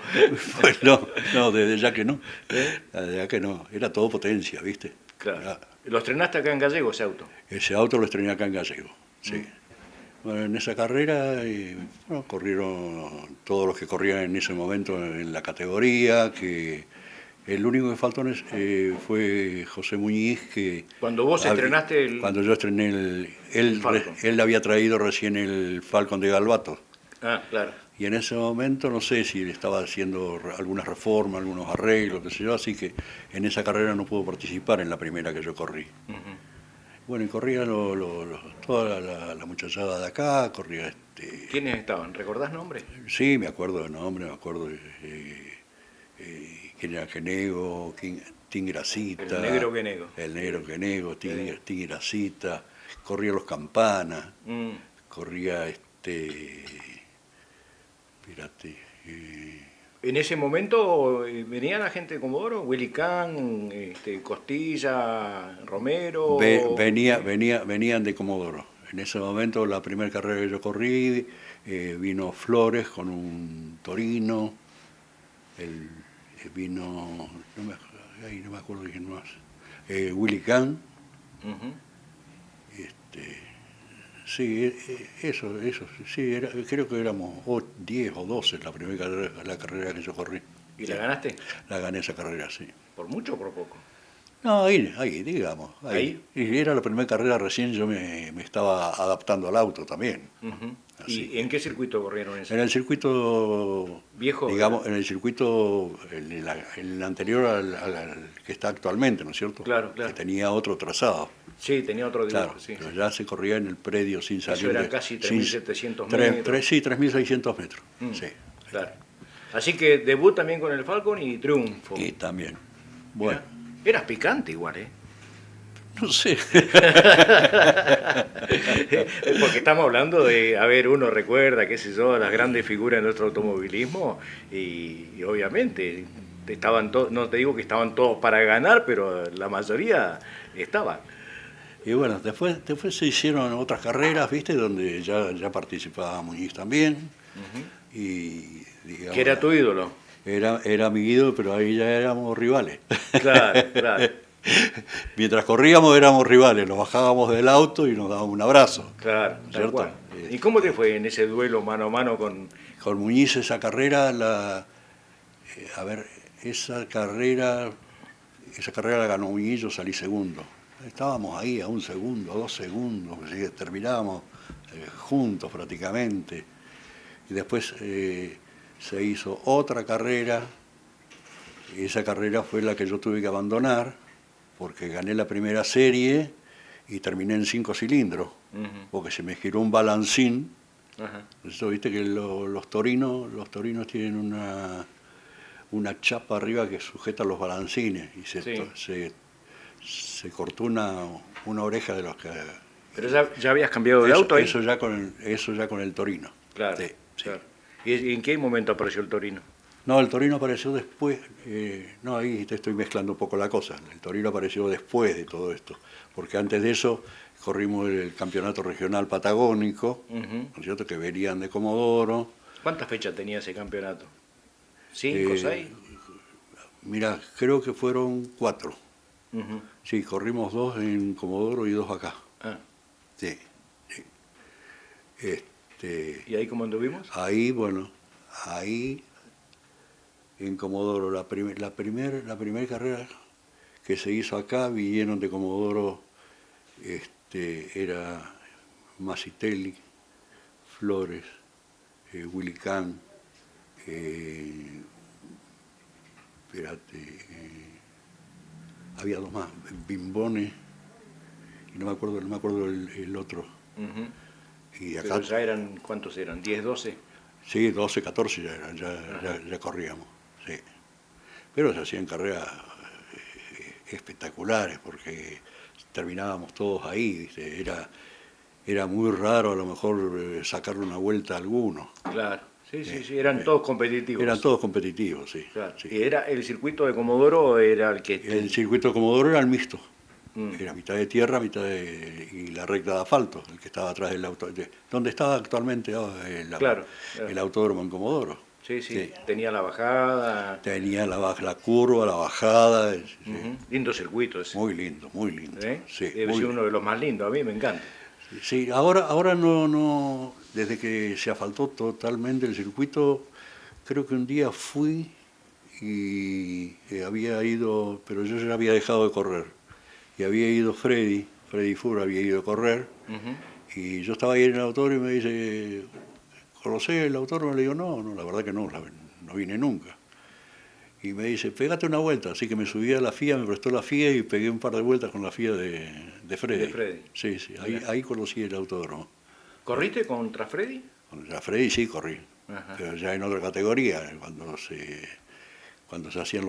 Pues no, desde ya que no. Desde ya que no. Era todo potencia, ¿viste? Claro. ¿Lo estrenaste acá en Gallego ese auto? Ese auto lo estrené acá en Gallego, sí. Bueno, en esa carrera corrieron todos los que corrían en ese momento en la categoría, que el único que faltó fue José Muñiz, que... Cuando vos estrenaste Cuando yo estrené él había traído recién el Falcon de Galvato. Ah, claro. Y en ese momento no sé si estaba haciendo alguna reforma, algunos arreglos, qué sé yo, así que en esa carrera no pudo participar en la primera que yo corrí. Uh-huh. Bueno, y corría toda la muchachada de acá, corría... ¿Quiénes estaban? ¿Recordás nombres? Sí, me acuerdo de nombres, me acuerdo quién era Quenego, Ting Gracita. El negro Quenego. El negro Quenego, Ting Gracita, corría Los Campanas, corría Fíjate. En ese momento venía la gente de Comodoro, Willy Kahn, Costilla, Romero. Venían de Comodoro. En ese momento, la primera carrera que yo corrí, vino Flores con un Torino, vino, no me acuerdo quién más. Willy Kahn. Ujú. Sí, eso, sí, creo que éramos 10 o 12 la carrera que yo corrí. ¿Y la ganaste? La gané esa carrera, sí. ¿Por mucho o por poco? No, ahí, digamos. ¿Ahí? Y era la primera carrera recién, yo me estaba adaptando al auto también. Ujú. Así ¿Y en qué circuito corrieron eso? En el circuito, ¿Viejo? digamos, en el circuito, el anterior al que está actualmente, ¿no es cierto? Claro, claro. Que tenía otro trazado. Sí, tenía otro dibujo, Claro, sí. pero ya se corría en el predio sin salir. Eso eran de- casi sin- 3.700 metros. Sí, 3.600 metros. Mm, Sí. Claro. Así que debut también con el Falcon y triunfo. Y también. Bueno, Eras picante igual, ¿eh? no sé. Porque estamos hablando de, a ver, uno recuerda, qué sé yo, las grandes figuras de nuestro automovilismo y obviamente estaban todos, no te digo que estaban todos para ganar, pero la mayoría estaban. Y bueno, después se hicieron otras carreras, ¿viste? Donde ya participaba Muñiz también. Y, digamos, Que era tu ídolo. Era mi ídolo, pero ahí ya éramos rivales. Claro, claro, Mientras corríamos éramos rivales, nos bajábamos del auto y nos dábamos un abrazo. claro, tal ¿Cierto? cual. ¿Y cómo te fue en ese duelo mano a mano con... Con Muñiz esa carrera, a ver, esa carrera la ganó Muñiz, yo salí segundo. Estábamos ahí a 1 segundo, a 2 segundos, así, terminábamos juntos prácticamente. Y después se hizo otra carrera, y esa carrera fue la que yo tuve que abandonar, porque gané la primera serie y terminé en 5 cilindros, porque se me giró un balancín. Ajá. Eso, viste que los torinos tienen una chapa arriba que sujeta los balancines y Sí. se cortó una oreja de los que... Pero ya habías cambiado de auto ahí. Eso ya con el Torino. Claro, Sí, sí. claro. ¿Y en qué momento apareció el Torino? No, el Torino apareció después. No, ahí te estoy mezclando un poco la cosa. El Torino apareció después de todo esto. Porque antes de eso corrimos el campeonato regional patagónico, ¿no es cierto? Que venían de Comodoro. ¿Cuántas fechas tenía ese campeonato? ¿5, 6? Mira, creo que fueron 4. Ujú. Sí, corrimos 2 en Comodoro y 2 acá. Ah, Sí, sí. ¿y ahí cómo anduvimos? Ahí, bueno, ahí en Comodoro, la primer carrera que se hizo acá, vinieron de Comodoro, era Masitelli, Flores, Willy Kahn, había 2 más, Bimbone, y no me acuerdo el otro. Ujú. Y acá, Pero ya eran, ¿cuántos eran? ¿10, 12? sí, 12, 14 ya eran, ya corríamos, sí. Pero se hacían carreras espectaculares porque terminábamos todos ahí, ¿viste? Era muy raro a lo mejor sacarle una vuelta a alguno. Claro, sí, eran todos competitivos. Eran todos competitivos, sí. Claro. Sí. ¿Y era el circuito de Comodoro era el que... El circuito de Comodoro era el mixto. Mm. Era mitad de tierra, y la recta de asfalto, el que estaba atrás del auto. Donde estaba actualmente Claro. el autódromo en Comodoro. Sí, Sí. tenía la bajada. Tenía la curva, la bajada. Sí. Ujú. Lindo circuito ese. Muy lindo, muy lindo. ¿Eh? Sí, Debe muy ser lindo. uno de los más lindos, a mí me encanta. Sí, ahora no, desde que se asfaltó totalmente el circuito, creo que un día fui y había ido, pero yo ya había dejado de correr. Y había ido Freddy Fur había ido a correr, y yo estaba ahí en el autódromo y me dice, ¿conocés el autódromo? Le digo, no, la verdad que no vine nunca. Y me dice, pégate una vuelta. Así que me subí a la FIA, me prestó la FIA y pegué un par de vueltas con la FIA de Freddy. De Freddy. Sí, ahí conocí el autódromo. ¿Corriste contra Freddy? Contra Freddy sí corrí, Ajá. pero ya en otra categoría, cuando se hacían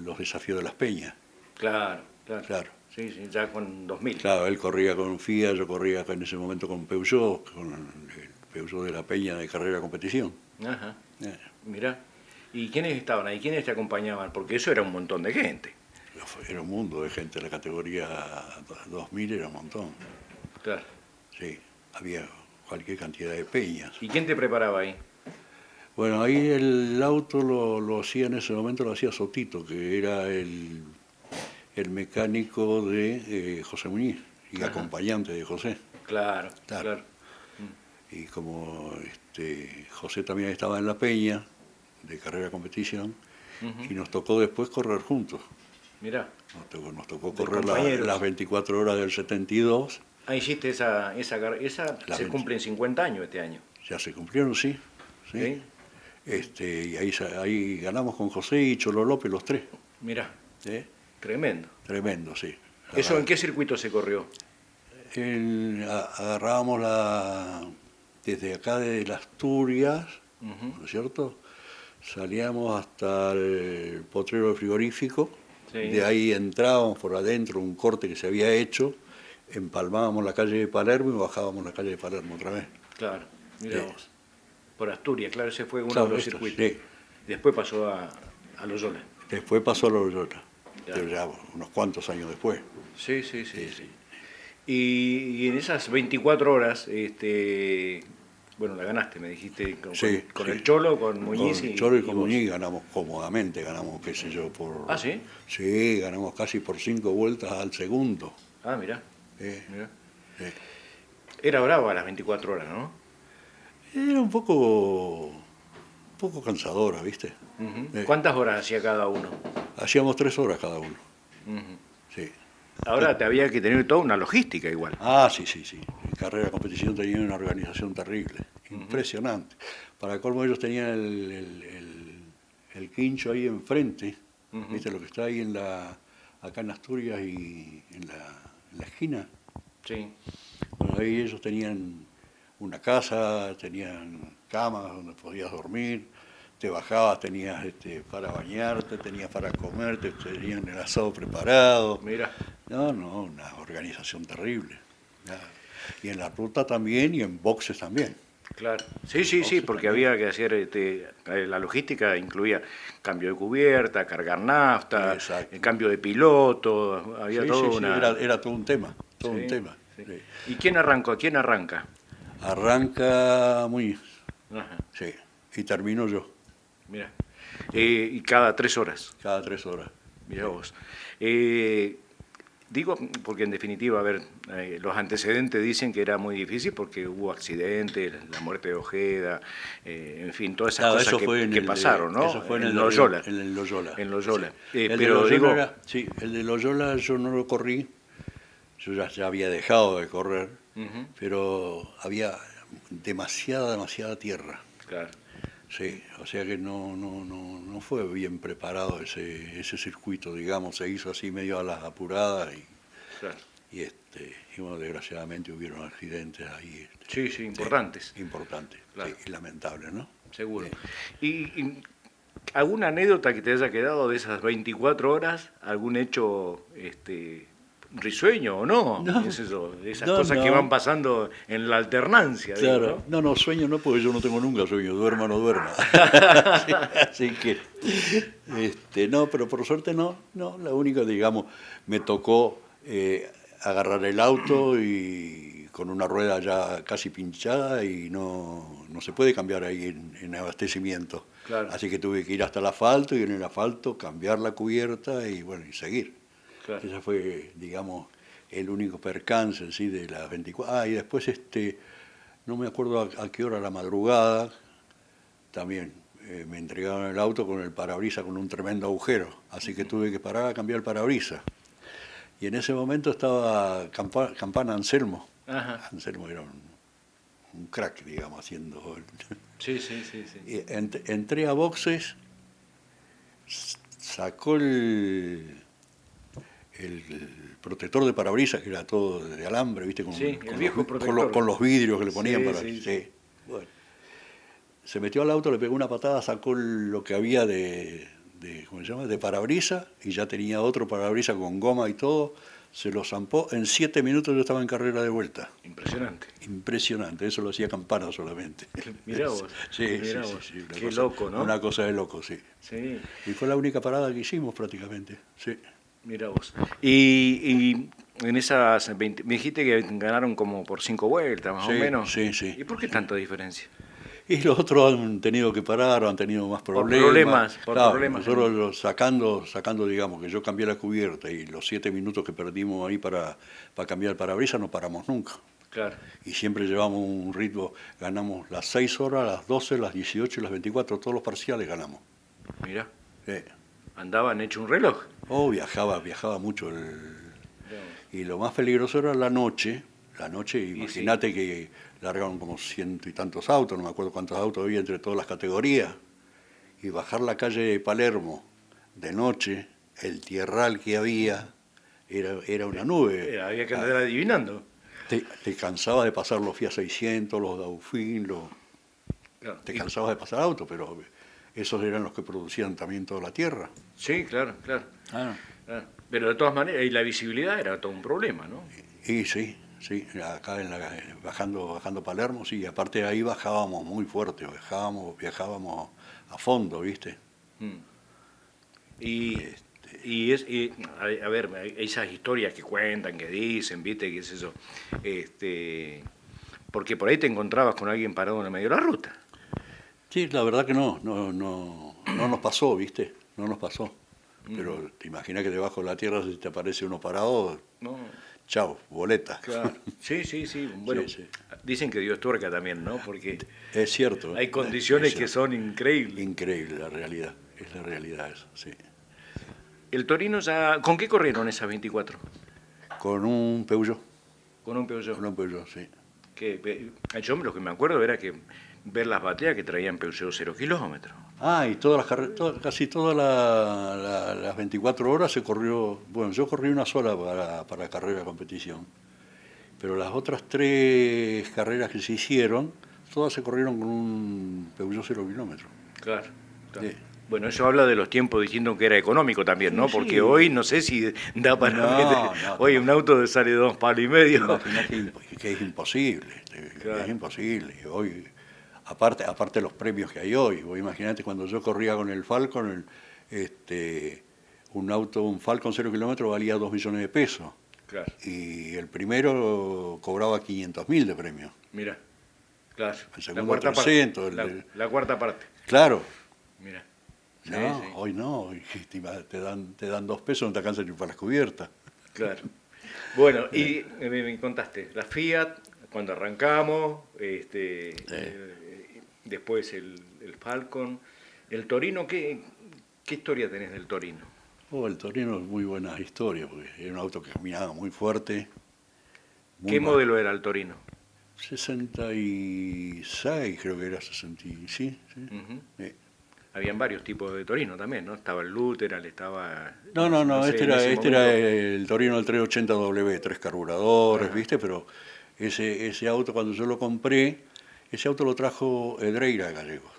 los desafíos de las peñas. Claro. Claro. Sí, ya con 2000. Claro, él corría con FIA, yo corría en ese momento con Peugeot el Peugeot de la Peña de carrera competición. Ajá. Eh, Mirá. ¿Y quiénes estaban ahí? ¿Quiénes te acompañaban? Porque eso era un montón de gente. Era un mundo de gente, la categoría 2000 era un montón. Claro. Sí, había cualquier cantidad de peñas. ¿Y quién te preparaba ahí? Bueno, ahí el auto lo hacía en ese momento, lo hacía Sotito, que era el el mecánico de José Muñiz y acompañante de José. Claro, claro. Y como José también estaba en la Peña, de carrera competición, y nos tocó después correr juntos. Mirá. Nos tocó correr las 24 horas del 72. Ah, hiciste esa se cumplen 50 años este año. Ya se cumplieron, sí. ¿Sí? Y ahí ganamos con José y Cholo López los tres. Mirá, tremendo. Tremendo, sí. ¿Eso en qué circuito se corrió? Agarrábamos desde acá de las Asturias, ¿no es cierto? Salíamos hasta el potrero frigorífico, de ahí entrábamos por adentro, un corte que se había hecho, empalmábamos la calle de Palermo y bajábamos la calle de Palermo otra vez. Claro, mira vos. Por Asturias, claro, ese fue uno de los circuitos. Sí. Después pasó a Loyola. Después pasó a Loyola, claro. pero ya unos cuantos años después. Sí. Y en esas 24 horas, bueno, la ganaste, me dijiste, con el Cholo, con Muñiz. Con el Cholo y con Muñiz ganamos cómodamente, ganamos, qué sé yo, por... ¿Ah, sí? Sí, ganamos casi por 5 vueltas al segundo. Ah, mirá. Era brava las 24 horas, ¿no? Era un poco cansadora, ¿viste? ¿Cuántas horas hacía cada uno? Hacíamos 3 horas cada uno. Sí. Ahora te había que tener toda una logística igual. Ah, sí. En carrera de competición tenían una organización terrible, impresionante. Para colmo ellos tenían el quincho ahí enfrente, ¿viste? Lo que está ahí acá en Asturias y en la esquina. Sí. Bueno, ahí ellos tenían una casa, tenían camas donde podías dormir, te bajabas, tenías para bañarte, tenías para comer, tenían el asado preparado. Mira. No, una organización terrible. Y en la ruta también y en boxes también. Claro. Sí, porque había que hacer, la logística incluía cambio de cubierta, cargar nafta, el cambio de piloto, había era todo un tema, un tema. Sí. ¿Y quién arrancó? ¿Quién arranca? Arranca Muñiz, Ajá. sí, y termino yo. Mira, y cada 3 horas. Cada 3 horas. Mira vos. Digo, porque en definitiva, a ver, los antecedentes dicen que era muy difícil porque hubo accidentes, la muerte de Ojeda, en fin, todas esas cosas que pasaron, ¿no? Eso fue en el Loyola. En el Loyola. En Loyola. Sí. Pero digo... el de Loyola yo no lo corrí, yo ya había dejado de correr, pero había demasiada tierra. Claro. Sí, o sea que no fue bien preparado ese circuito, digamos, se hizo así medio a las apuradas y bueno, desgraciadamente hubieron accidentes ahí. Sí, importantes. Importantes, claro. Y lamentables, ¿no? Sí. ¿Y alguna anécdota que te haya quedado de esas 24 horas? ¿Algún hecho risueño o no? Es eso, esas cosas que van pasando en la alternancia. Claro, digo, ¿no? Sueño no, porque yo no tengo nunca sueño, duerma o no duerma. Así que, no, pero por suerte no, la única, digamos, me tocó agarrar el auto y con una rueda ya casi pinchada y no se puede cambiar ahí en abastecimiento. Claro. Así que tuve que ir hasta el asfalto y en el asfalto cambiar la cubierta y bueno, y seguir. Claro. Ese fue, digamos, el único percance ¿sí? De las 24. Y después, no me acuerdo a qué hora, la madrugada, también me entregaron el auto con el parabrisas con un tremendo agujero. Así que tuve que parar a cambiar el parabrisas. Y en ese momento estaba Campana Anselmo. Ajá. Anselmo era un crack, digamos, haciendo... Sí. Y entré a boxes, sacó el protector de parabrisas, que era todo de alambre, ¿viste? Con los vidrios que le ponían para... Sí. Bueno. Se metió al auto, le pegó una patada, sacó lo que había ¿cómo se llama? De parabrisas, y ya tenía otro parabrisas con goma y todo, se lo zampó, en 7 minutos yo estaba en carrera de vuelta. Impresionante, eso lo hacía Campana solamente. Mirá vos. Sí. Qué loco, ¿no? Una cosa de loco, sí. Y fue la única parada que hicimos prácticamente, sí. Mirá vos. Y en esas 20, me dijiste que ganaron como por 5 vueltas, más o menos. Sí. ¿Y por qué tanta diferencia? Y los otros han tenido que parar, han tenido más problemas. Por Claro, problemas. nosotros sacando, digamos, que yo cambié la cubierta y los 7 minutos que perdimos ahí para cambiar el parabrisas no paramos nunca. Claro. Y siempre llevamos un ritmo, ganamos las 6 horas, las 12, las 18 y las 24, todos los parciales ganamos. Mira, Eh, andaban hecho un reloj. viajaba mucho. Y lo más peligroso era la noche. La noche, imagínate que largaron como 100 y tantos autos, no me acuerdo cuántos autos había entre todas las categorías. Y bajar la calle de Palermo de noche, el tierral que había, era una nube. Había que andar adivinando. Te cansabas de pasar los Fiat 600, los Dauphin, Claro. te cansabas de pasar autos, pero esos eran los que producían también toda la tierra. Sí, claro. Ah. Claro. Pero de todas maneras, y la visibilidad era todo un problema, ¿no? Y sí, acá bajando Palermo, sí, aparte de ahí bajábamos muy fuerte, viajábamos a fondo, ¿viste? A ver, esas historias que cuentan, que dicen, ¿viste? ¿Qué es eso? Porque por ahí te encontrabas con alguien parado en el medio de la ruta. Sí, la verdad que no nos pasó, ¿viste? No nos pasó. Pero te imaginas que debajo de la tierra si te aparece uno parado, No. chao, boleta. Claro. Sí. Bueno, Sí. dicen que Dios tuerca también, ¿no? Porque Es cierto. hay condiciones es que cierto. son increíbles. Increíble la realidad, es la realidad eso, sí. El Torino ya... ¿Con qué corrieron esas 24? Con un Peugeot, Con un Peugeot. sí. Yo lo que me acuerdo era que ver las bateas que traían Peugeot 0 kilómetros. Y casi todas las 24 horas se corrió, bueno, yo corrí una sola para carrera de competición, pero las otras 3 carreras que se hicieron, todas se corrieron con un Peugeot 0 kilómetros. Claro. Sí. Bueno, eso habla de los tiempos diciendo que era económico también, ¿no? Sí, Porque sí. hoy no sé si da para No, meter. no, Hoy no. un auto sale 2,5 palos. Imagínate que es imposible, Claro. es imposible. Hoy, aparte de los premios que hay hoy, vos imaginate cuando yo corría con el Falcon, un Falcon 0 kilómetros valía 2 millones de pesos. Claro, Y el primero cobraba 500.000 de premio. mira. Claro. El segundo 300, la cuarta parte. Claro. Mira. Sí, No, sí. hoy no, hoy te dan 2 pesos, no te alcanza ni para las cubiertas. Claro. Bueno, y me contaste, la Fiat, cuando arrancamos, después el Falcon, el Torino, ¿qué historia tenés del Torino? El Torino es muy buena historia, porque era un auto que caminaba muy fuerte. ¿Qué modelo era el Torino? 66, creo que era 66, sí. Ujú. Sí. Habían varios tipos de Torino también, ¿no? Estaba el Luteral, estaba... No, sé, este en ese era momento. el Torino del 380W, 3 carburadores, ¿viste? Pero ese auto cuando yo lo compré, ese auto lo trajo Edreira de Gallegos,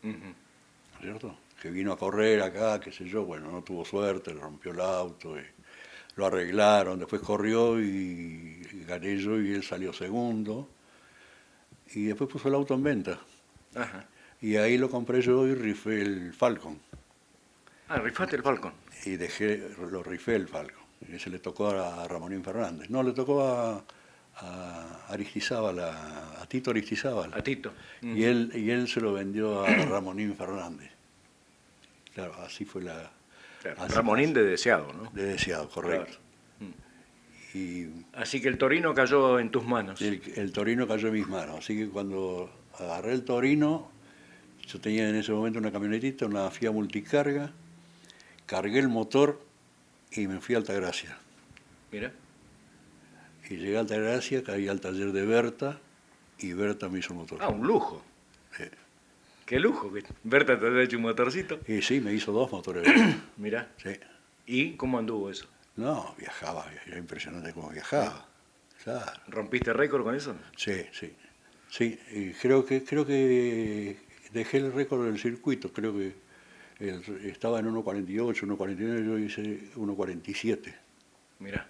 Ujú. ¿cierto? Que vino a correr acá, qué sé yo, bueno, no tuvo suerte, le rompió el auto, lo arreglaron, después corrió y gané yo y él salió segundo, y después puso el auto en venta. Ajá. Y ahí lo compré yo y rifé el Falcon. Rifaste el Falcon. Y lo rifé el Falcon. Ese le tocó a Ramonín Fernández. No, le tocó a Aristizábal, a Tito Aristizábal. A Tito. Y él se lo vendió a Ramonín Fernández. Claro, así fue la... Claro, así- Ramonín de Deseado, ¿no? De Deseado, correcto. Claro. Y Así que el Torino cayó en tus manos. el Torino cayó en mis manos. Así que cuando agarré el Torino, yo tenía en ese momento una camionetita, una Fiat multicarga, cargué el motor y me fui a Altagracia. Mira. Y llegué a Altagracia, caí al taller de Berta y Berta me hizo el motor. Un lujo. Sí. Qué lujo. Berta te había hecho un motorcito. Y sí, me hizo 2 motores. Mira. Sí. ¿Y cómo anduvo eso? No, viajaba, era impresionante cómo viajaba. Claro. ¿Rompiste récord con eso? Sí. Sí, y creo que dejé el récord del circuito, creo que estaba en 1.48, 1.49, yo hice 1.47. Mira.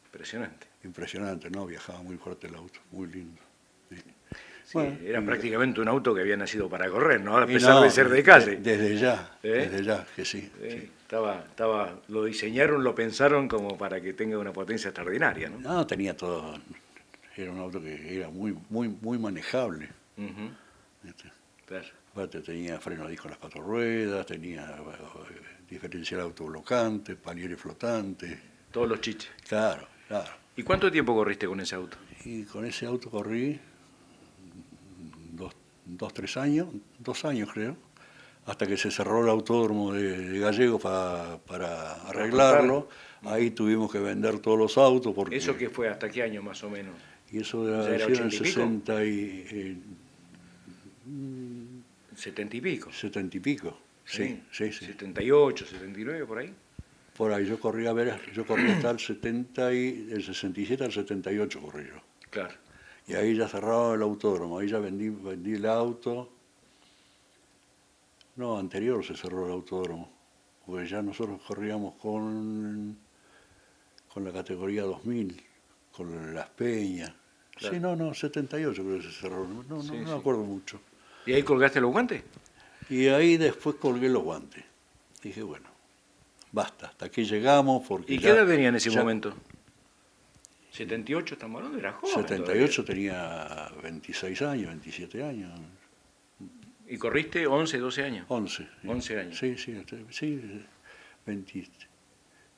Impresionante. Impresionante, ¿no? Viajaba muy fuerte el auto, muy lindo. Sí. Sí, Bueno, era prácticamente un auto que había nacido para correr, ¿no? A y pesar no, de ser de calle. Desde ya, que sí. Sí, lo diseñaron, lo pensaron como para que tenga una potencia extraordinaria, ¿no? No, tenía todo. Era un auto que era muy manejable. Ujú. ¿viste? Claro. Aparte tenía freno a disco en las 4 ruedas, tenía diferencial autoblocante, palieres flotantes. Todos los chiches. Claro, claro. ¿Y cuánto tiempo corriste con ese auto? Y con ese auto corrí 3 años, 2 años creo, hasta que se cerró el autódromo de Gallegos para arreglarlo. Ahí tuvimos que vender todos los autos. Porque, ¿Eso qué fue? ¿Hasta qué año más o menos? Y eso ¿Ya era en el 80 y pico? 60 y... 70 y pico. 70 y pico, sí. 78, 79, por ahí. Por ahí yo corrí hasta el 70 del 67 al 78 corrí yo. Claro. Y ahí ya cerraba el autódromo, ahí ya vendí el auto. No, anterior se cerró el autódromo, porque ya nosotros corríamos con la categoría 2000, con las Peñas. Claro. Sí, no, 78 creo que se cerró, no me acuerdo mucho. ¿Y ahí colgaste los guantes? Y ahí después colgué los guantes. Dije, bueno, basta, hasta aquí llegamos. Porque ¿Y qué edad tenía en ese momento? 78, estamos hablando, era joven. 78 tenía 26 años, 27 años. ¿Y corriste 11, 12 años? 11. Sí. 11 años. Sí, 20,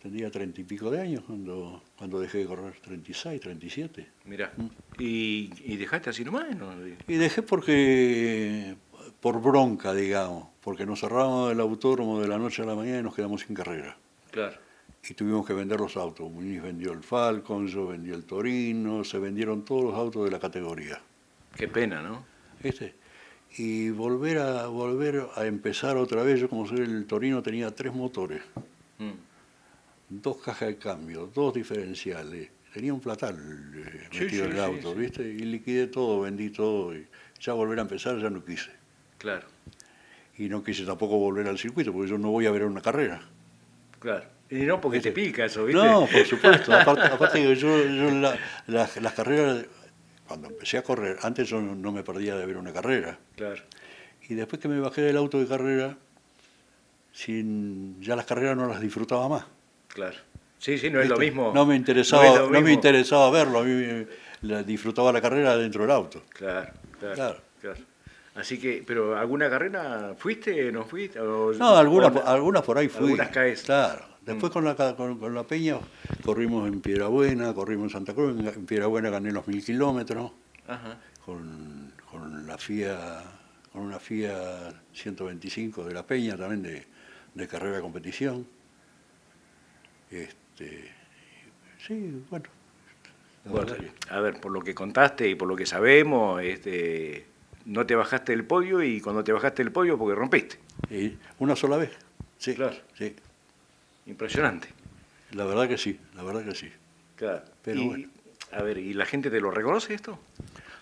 tendría 30 y pico de años cuando dejé de correr, 36, 37. Mirá, ¿y dejaste así nomás? ¿No? Y dejé por bronca, digamos, porque nos cerramos el autódromo de la noche a la mañana y nos quedamos sin carrera. Claro. Y tuvimos que vender los autos. Muniz vendió el Falcon, yo vendí el Torino, se vendieron todos los autos de la categoría. Qué pena, ¿no? ¿Viste? Y volver a empezar otra vez, yo como soy el Torino tenía 3 motores, 2 cajas de cambio, 2 diferenciales, tenía un platal metido en el auto, ¿viste? Y liquidé todo, vendí todo, y ya volver a empezar ya no quise. Claro. Y no quise tampoco volver al circuito, porque yo no voy a ver una carrera. Claro. Y no porque te pica eso, ¿viste? No, por supuesto, aparte que yo las carreras... Cuando empecé a correr, antes yo no me perdía de ver una carrera. Claro. Y después que me bajé del auto de carrera, ya las carreras no las disfrutaba más. Claro. Sí, no es lo mismo. No me interesaba verlo, a mí disfrutaba la carrera dentro del auto. Claro. Así que, pero ¿alguna carrera fuiste, no fuiste? No, algunas por ahí fui. Algunas caes. Claro. Después con la Peña corrimos en Piedrabuena, corrimos en Santa Cruz, en Piedrabuena gané los 1000 kilómetros. Ajá. Con una FIA 125 de la Peña también de carrera de competición. Sí, bueno. A ver, por lo que contaste y por lo que sabemos, no te bajaste del podio, y cuando te bajaste del podio porque rompiste. Una sola vez. Sí, claro. Sí. Impresionante. La verdad que sí. Claro. Pero bueno. A ver, ¿y la gente te lo reconoce esto?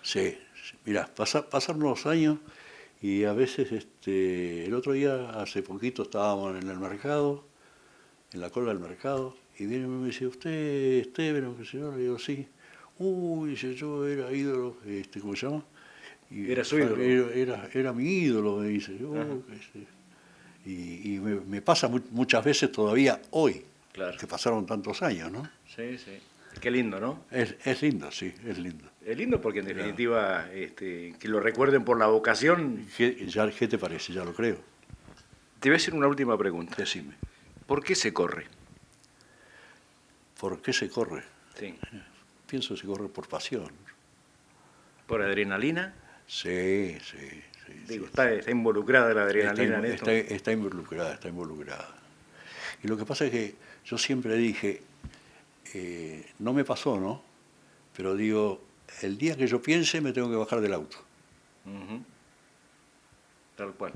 Sí. Mirá, pasaron los años y a veces, el otro día, hace poquito, estábamos en el mercado, en la cola del mercado, y viene y me dice, ¿usted, Esteban, qué sé yo? Le digo, sí. Uy, dice, yo era ídolo, ¿cómo se llama? Era su ídolo. Era mi ídolo, me dice. Y me pasa muchas veces todavía hoy, claro, que pasaron tantos años, ¿no? Sí. Qué lindo, ¿no? Es lindo, sí, es lindo. Es lindo porque en definitiva, que lo recuerden por la vocación. ¿Qué te parece? Ya lo creo. Te voy a hacer una última pregunta. Decime. ¿Por qué se corre? ¿Por qué se corre? Sí. Pienso que se corre por pasión. ¿Por adrenalina? Sí. Digo, está involucrada la adrenalina en esto. Está involucrada. Y lo que pasa es que yo siempre dije, no me pasó, ¿no? Pero digo, el día que yo piense me tengo que bajar del auto. Tal cual.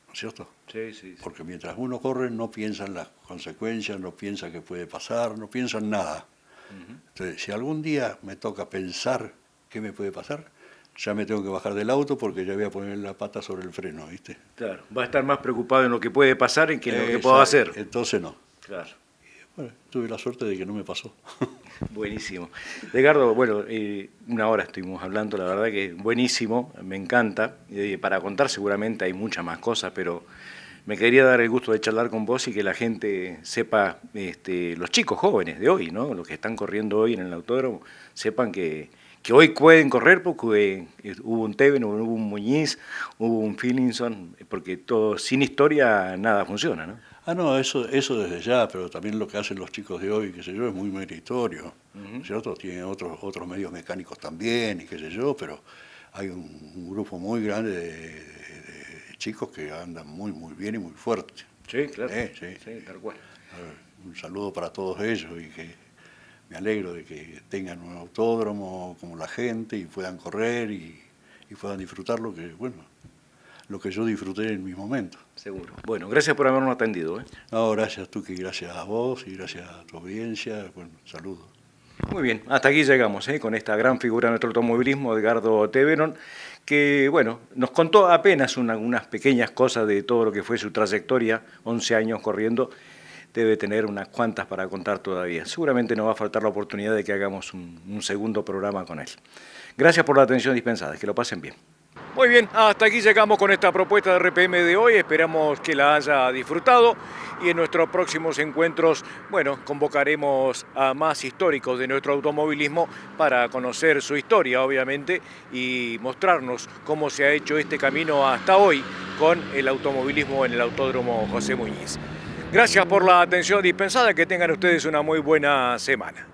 ¿No es cierto? Sí. Porque mientras uno corre no piensa en las consecuencias, no piensa qué puede pasar, no piensa en nada. Entonces, si algún día me toca pensar qué me puede pasar, ya me tengo que bajar del auto porque ya voy a poner la pata sobre el freno, ¿viste? Claro, va a estar más preocupado en lo que puede pasar que en lo que puedo hacer. Entonces no. Claro. Bueno, tuve la suerte de que no me pasó. Buenísimo. Edgardo, bueno, 1 hora estuvimos hablando, la verdad que buenísimo, me encanta. Para contar seguramente hay muchas más cosas, pero me quería dar el gusto de charlar con vos y que la gente sepa, los chicos jóvenes de hoy, ¿no? Los que están corriendo hoy en el autódromo, sepan que que hoy pueden correr porque hubo un Tevenot, hubo un Muñiz, hubo un Finlinson, porque todo, sin historia nada funciona, ¿no? No, eso desde ya, pero también lo que hacen los chicos de hoy, qué sé yo, es muy meritorio. ¿Cierto? Tienen otros medios mecánicos también, y qué sé yo, pero hay un grupo muy grande de chicos que andan muy bien y muy fuerte. Sí, claro. Sí, tal cual. Un saludo para todos ellos y que me alegro de que tengan un autódromo como la gente y puedan correr y puedan disfrutar lo que yo disfruté en mi momento. Seguro. Bueno, gracias por habernos atendido. No, gracias Tuki, gracias a vos y gracias a tu audiencia. Bueno, saludos. Muy bien, hasta aquí llegamos con esta gran figura de nuestro automovilismo, Edgardo Tevenot, que bueno, nos contó apenas unas pequeñas cosas de todo lo que fue su trayectoria, 11 años corriendo. Debe tener unas cuantas para contar todavía. Seguramente nos va a faltar la oportunidad de que hagamos un segundo programa con él. Gracias por la atención dispensada, que lo pasen bien. Muy bien, hasta aquí llegamos con esta propuesta de RPM de hoy. Esperamos que la haya disfrutado y en nuestros próximos encuentros, bueno, convocaremos a más históricos de nuestro automovilismo para conocer su historia, obviamente, y mostrarnos cómo se ha hecho este camino hasta hoy con el automovilismo en el Autódromo José Muñiz. Gracias por la atención dispensada, que tengan ustedes una muy buena semana.